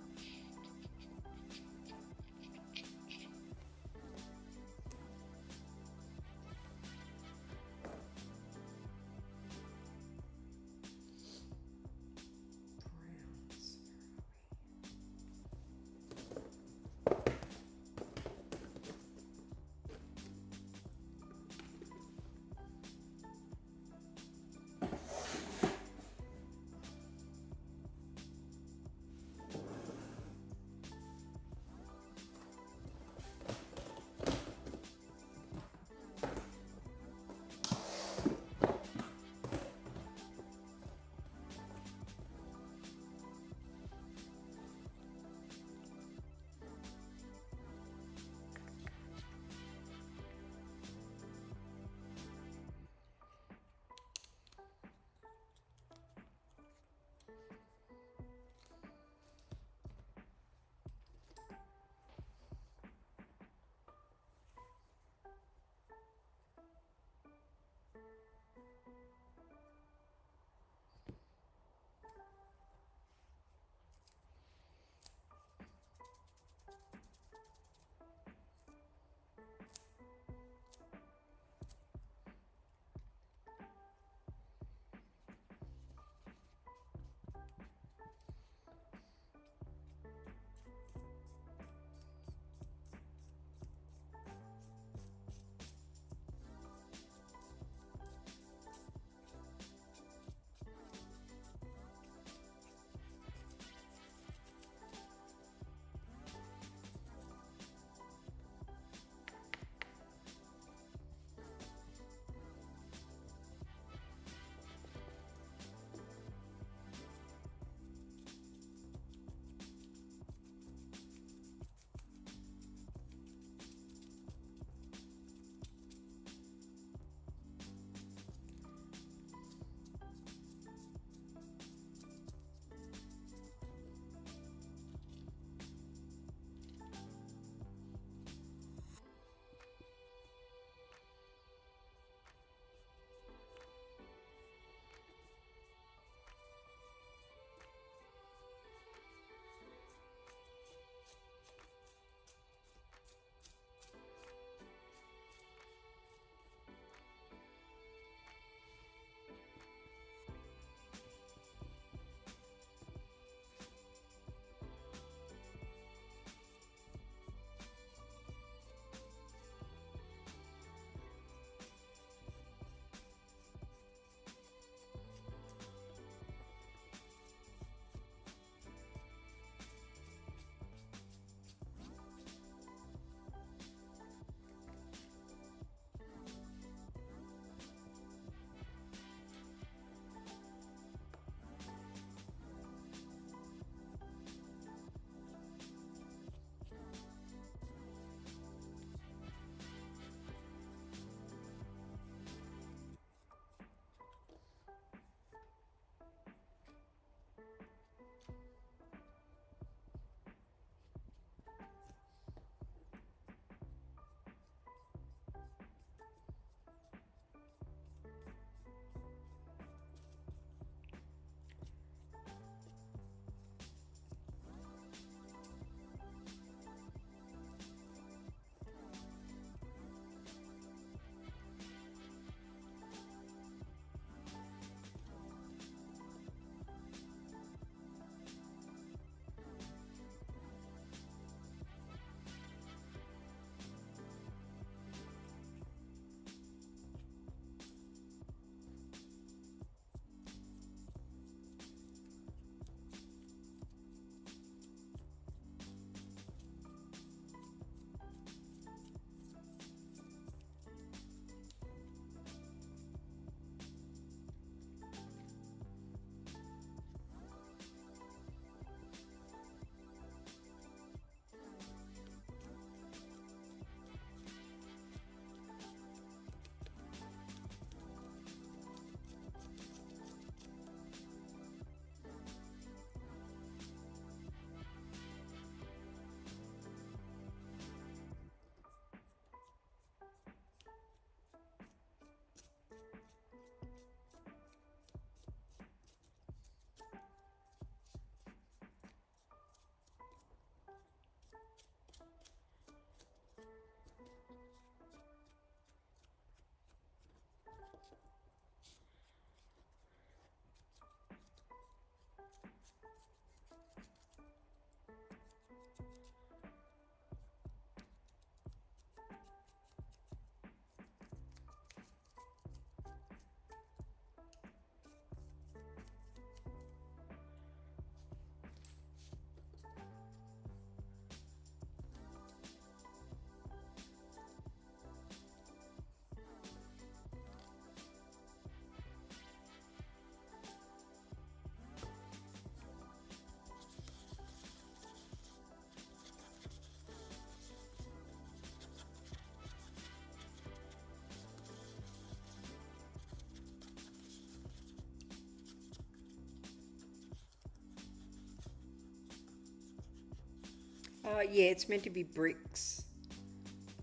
Yeah, it's meant to be bricks.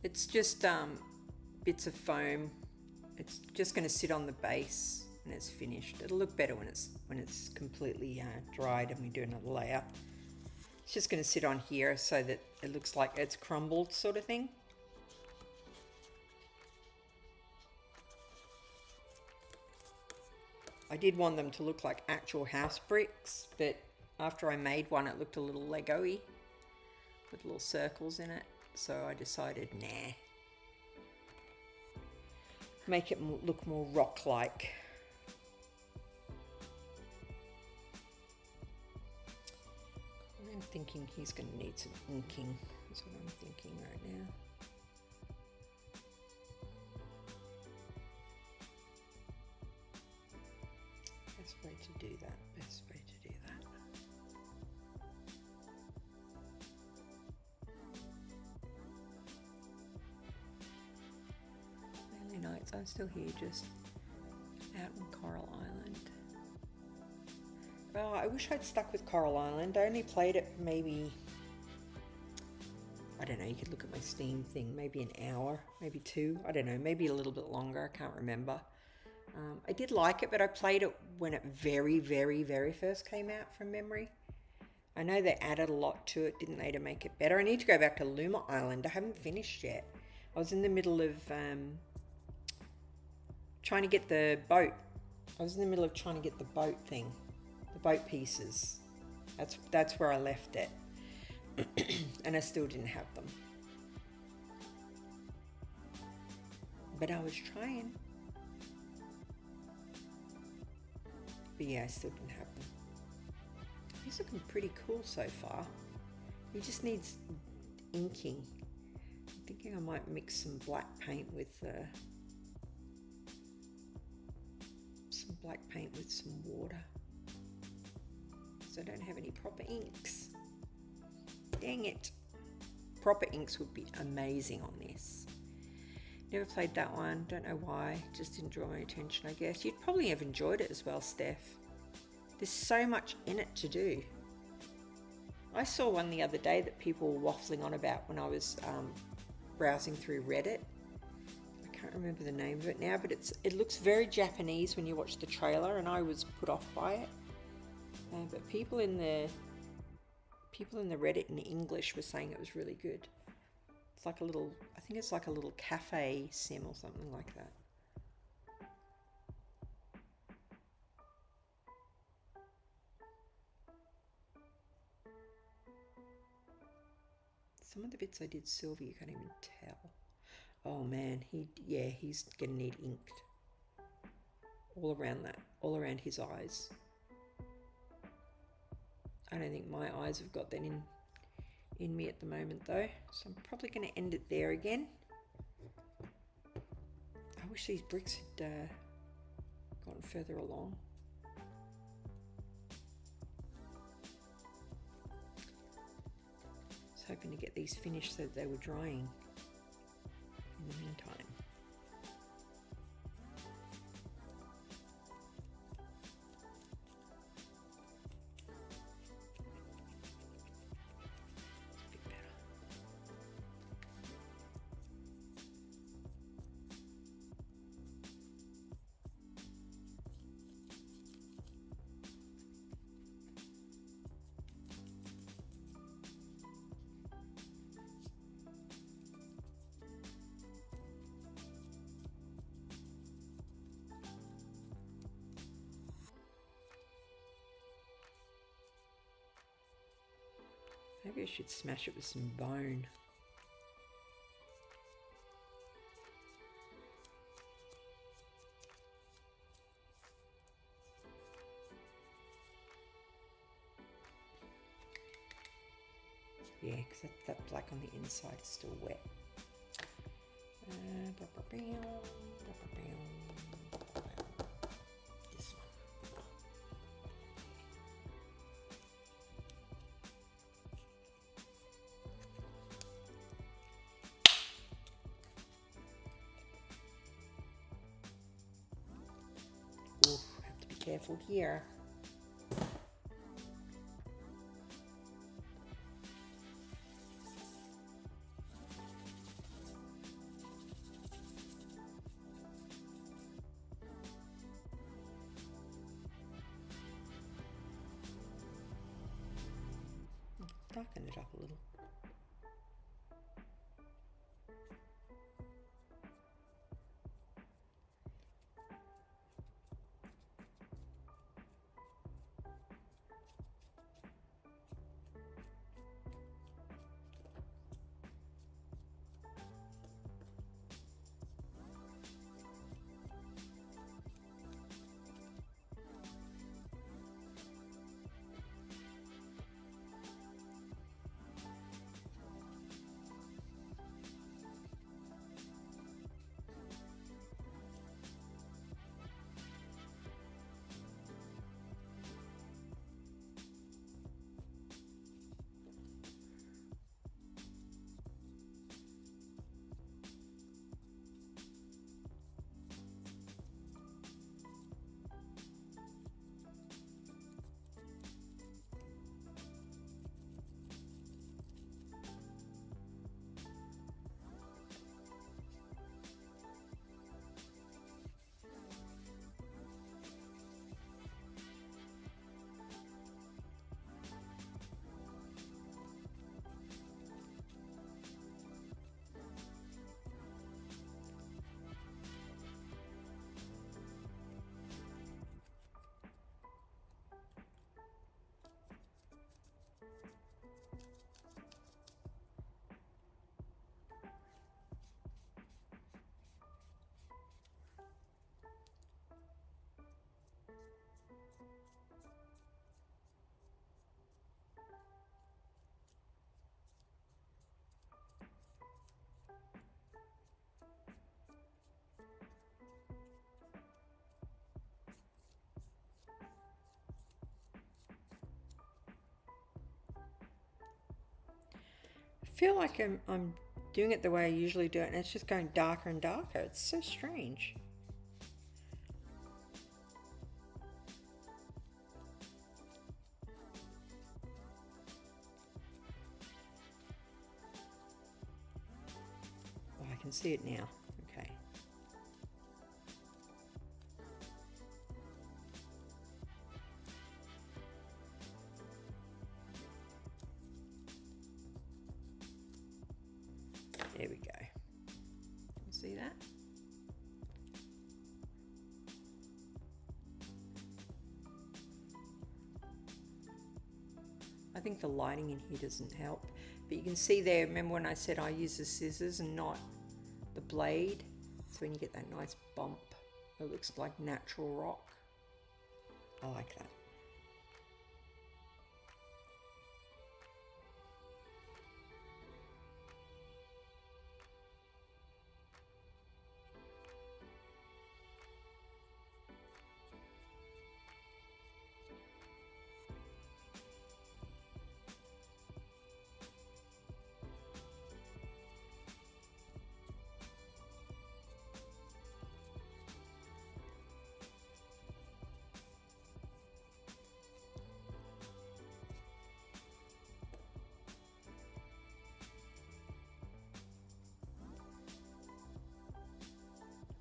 It's just bits of foam. It's just going to sit on the base and it's finished. It'll look better when it's completely dried and we do another layer. It's just going to sit on here so that it looks like it's crumbled, sort of thing. I did want them to look like actual house bricks, but after I made one, it looked a little Lego-y with little circles in it. So I decided, nah. Make it look more rock-like. I'm thinking he's going to need some inking. That's what I'm thinking right now. Best way to do that. Best way to do that. Early nights. I'm still here, just out in Coral Island. Oh, I wish I'd stuck with Coral Island. I only played it maybe, I don't know, you could look at my Steam thing, maybe an hour, maybe 2, I don't know, maybe a little bit longer, I can't remember. I did like it, but I played it when it very, very, very first came out from memory. I know they added a lot to it, didn't they, to make it better. I need to go back to Luma Island. I haven't finished yet. I was in the middle of trying to get the boat. I was in the middle of trying to get the boat thing. The boat pieces. That's where I left it. And I still didn't have them. But I was trying. But yeah, I still didn't have them. He's looking pretty cool so far. He just needs inking. I'm thinking I might mix some black paint with some water. So I don't have any proper inks. Dang it. Proper inks would be amazing on this. Never played that one, don't know why, just didn't draw my attention, I guess. You'd probably have enjoyed it as well, Steph. There's so much in it to do. I saw one the other day that people were waffling on about when I was browsing through Reddit. I can't remember the name of it now, but it looks very Japanese when you watch the trailer, and I was put off by it. But people in the Reddit in English were saying it was really good. It's like a little, I think it's like a little cafe sim or something like that. Some of the bits I did silver, you can't even tell. Oh man, he's gonna need inked. All around his eyes. I don't think my eyes have got that in me at the moment though, so I'm probably going to end it there again. I wish these bricks had gotten further along. I was hoping to get these finished so that they were drying in the meantime. Maybe I should smash it with some bone. Yeah, because that black on the inside is still wet. This one. Ooh, have to be careful here. darken it up a little. I feel like I'm doing it the way I usually do it, and it's just going darker and darker. It's so strange. Oh, I can see it now. Okay. There we go. See that? I think the lighting in here doesn't help, but you can see there, remember when I said I use the scissors and not the blade? So when you get that nice bump, it looks like natural rock. I like that.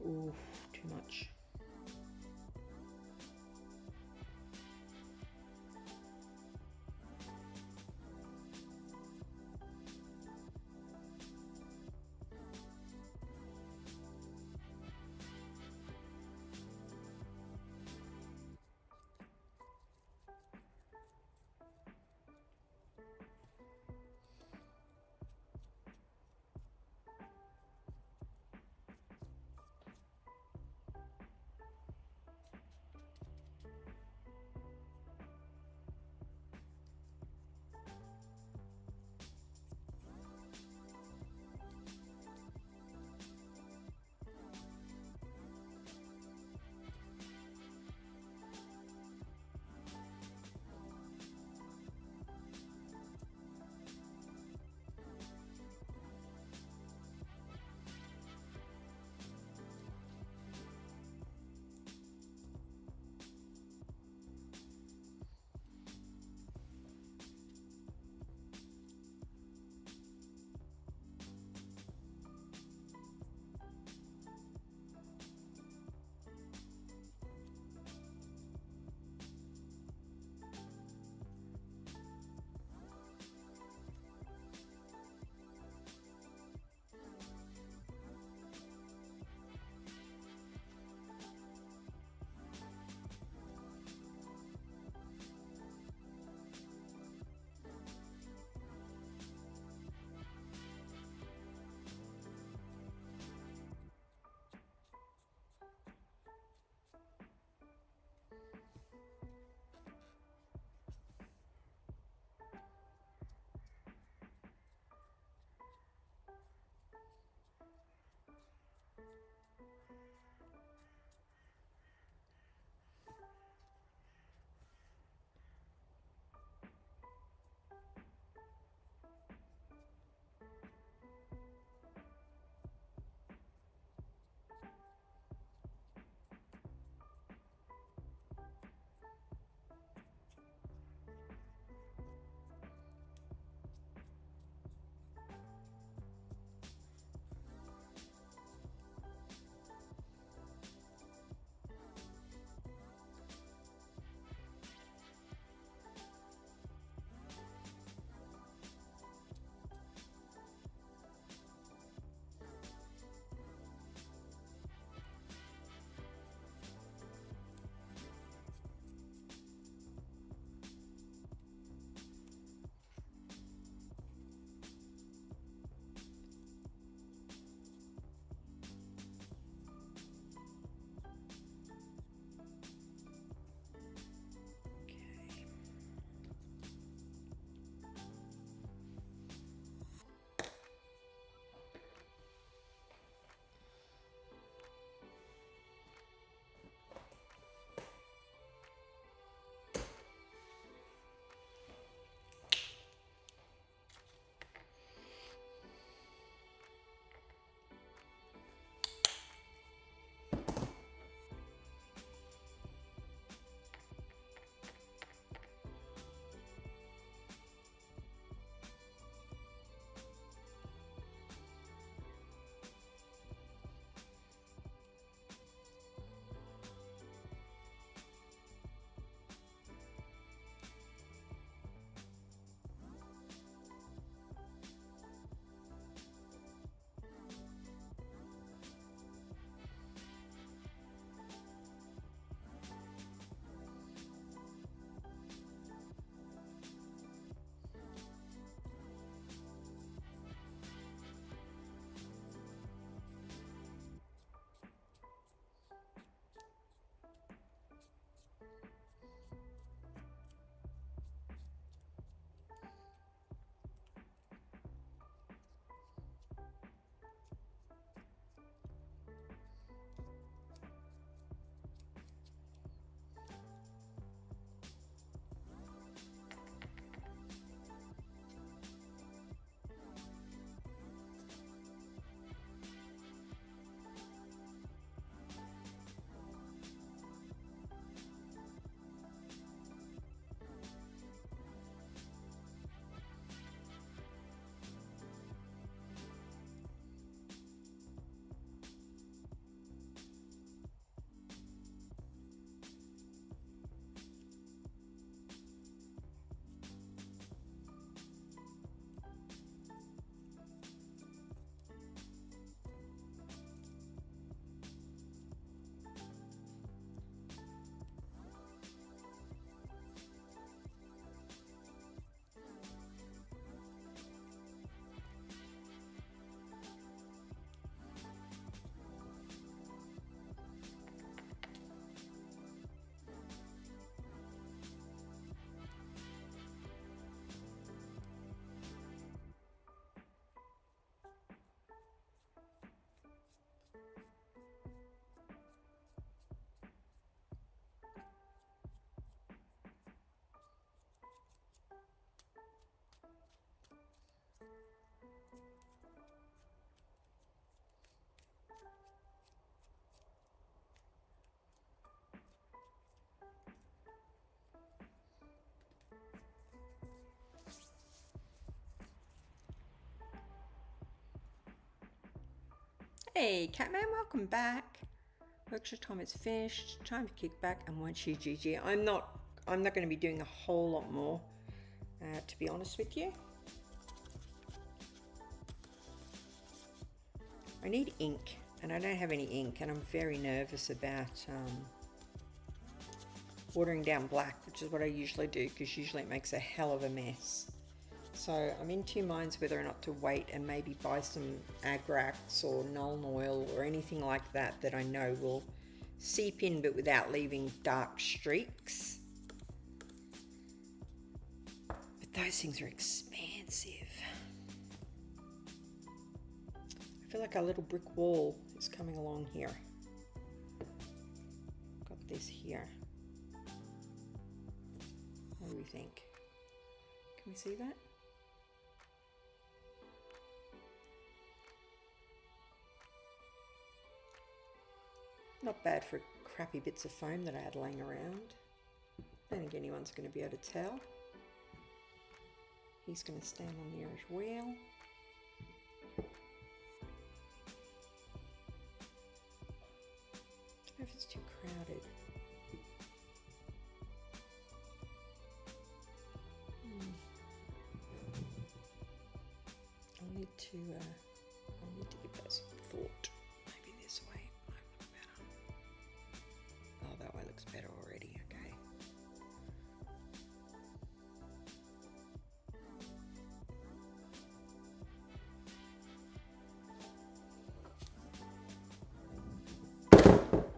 Ooh, too much. Hey, Catman, welcome back. Workshop time is finished. Time to kick back and watch you, GG. I'm not going to be doing a whole lot more, to be honest with you. I need ink, and I don't have any ink, and I'm very nervous about watering down black, which is what I usually do, because usually it makes a hell of a mess. So I'm in two minds whether or not to wait and maybe buy some Agrax or Nuln oil or anything like that that I know will seep in but without leaving dark streaks. But those things are expensive. I feel like our little brick wall is coming along here. Got this here. What do we think? Can we see that? Not bad for crappy bits of foam that I had laying around. I don't think anyone's going to be able to tell. He's going to stand on there as well. I don't know if it's too crowded. I'll need to give that some thought. Maybe this way might look better. Oh, that way looks better already. Okay.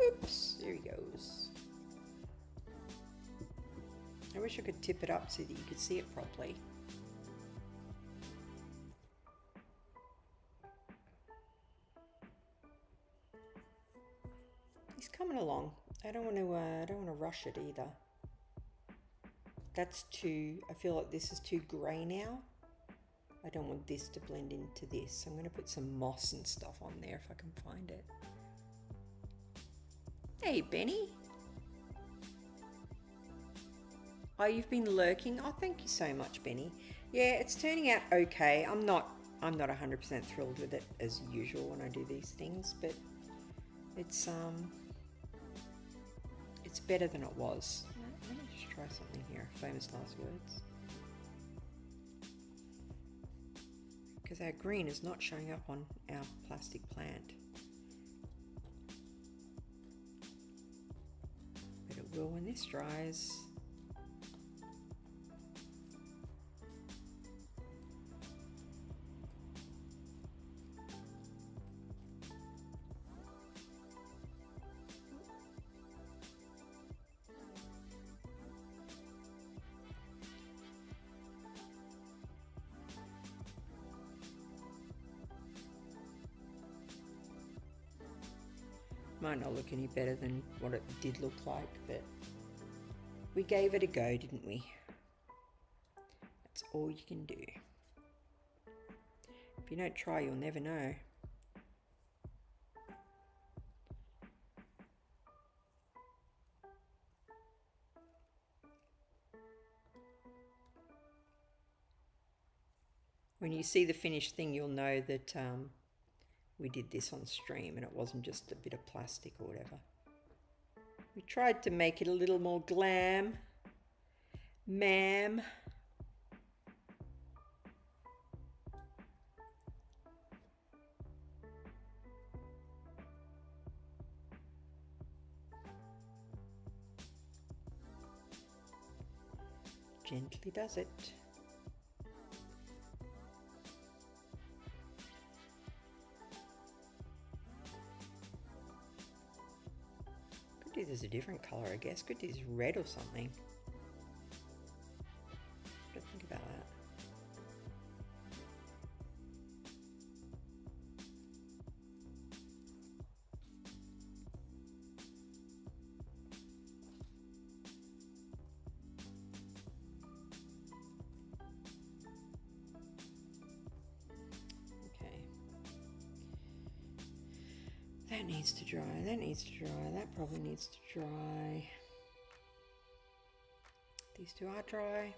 Oops, there he goes. I wish I could tip it up so that you could see it properly. He's coming along. I don't want to rush it either. That's too, I feel like this is too grey now. I don't want this to blend into this. I'm going to put some moss and stuff on there if I can find it. Hey, Benny. Oh, you've been lurking. Oh, thank you so much, Benny. Yeah, it's turning out okay. I'm not 100% thrilled with it as usual when I do these things, but it's better than it was. Let me just try something here. Famous last words. Because our green is not showing up on our plastic plant. But it will when this dries. Might not look any better than what it did look like, but we gave it a go, didn't we? That's all you can do. If you don't try, you'll never know. When you see the finished thing, you'll know that we did this on stream and it wasn't just a bit of plastic or whatever. We tried to make it a little more glam, ma'am. Gently does it. Could do this a different color, I guess. Could do this red or something. What do you think about that? That needs to dry, that needs to dry, that probably needs to dry. These two are dry.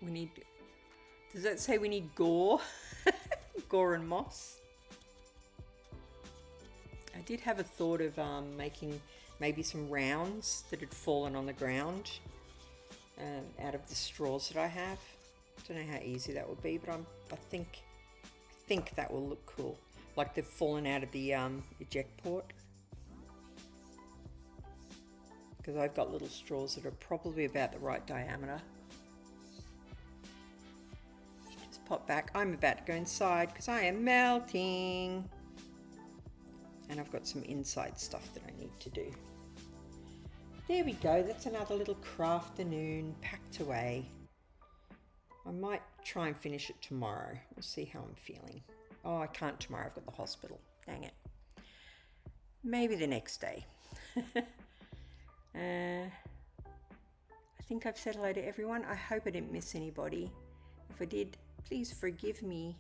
We need, does that say we need gore? Gore and moss. I did have a thought of making maybe some rounds that had fallen on the ground out of the straws that I have. Don't know how easy that would be, but I think that will look cool. Like they've fallen out of the eject port. Because I've got little straws that are probably about the right diameter. Just pop back. I'm about to go inside because I am melting. And I've got some inside stuff that I need to do. There we go. That's another little crafternoon packed away. I might try and finish it tomorrow. We'll see how I'm feeling. Oh, I can't tomorrow. I've got the hospital. Dang it. Maybe the next day. I think I've said hello to everyone. I hope I didn't miss anybody. If I did, please forgive me.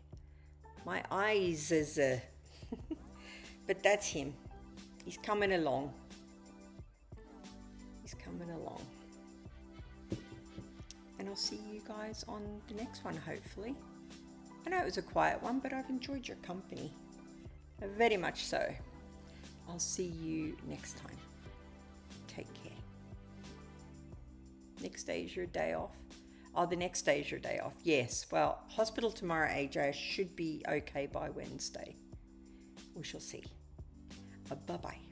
My eyes is but that's him. He's coming along. He's coming along. And I'll see you guys on the next one, hopefully. I know it was a quiet one, but I've enjoyed your company. Very much so. I'll see you next time. Take care. Next day is your day off. Oh, the next day is your day off. Yes. Well, hospital tomorrow, AJ. Should be okay by Wednesday. We shall see. Bye-bye.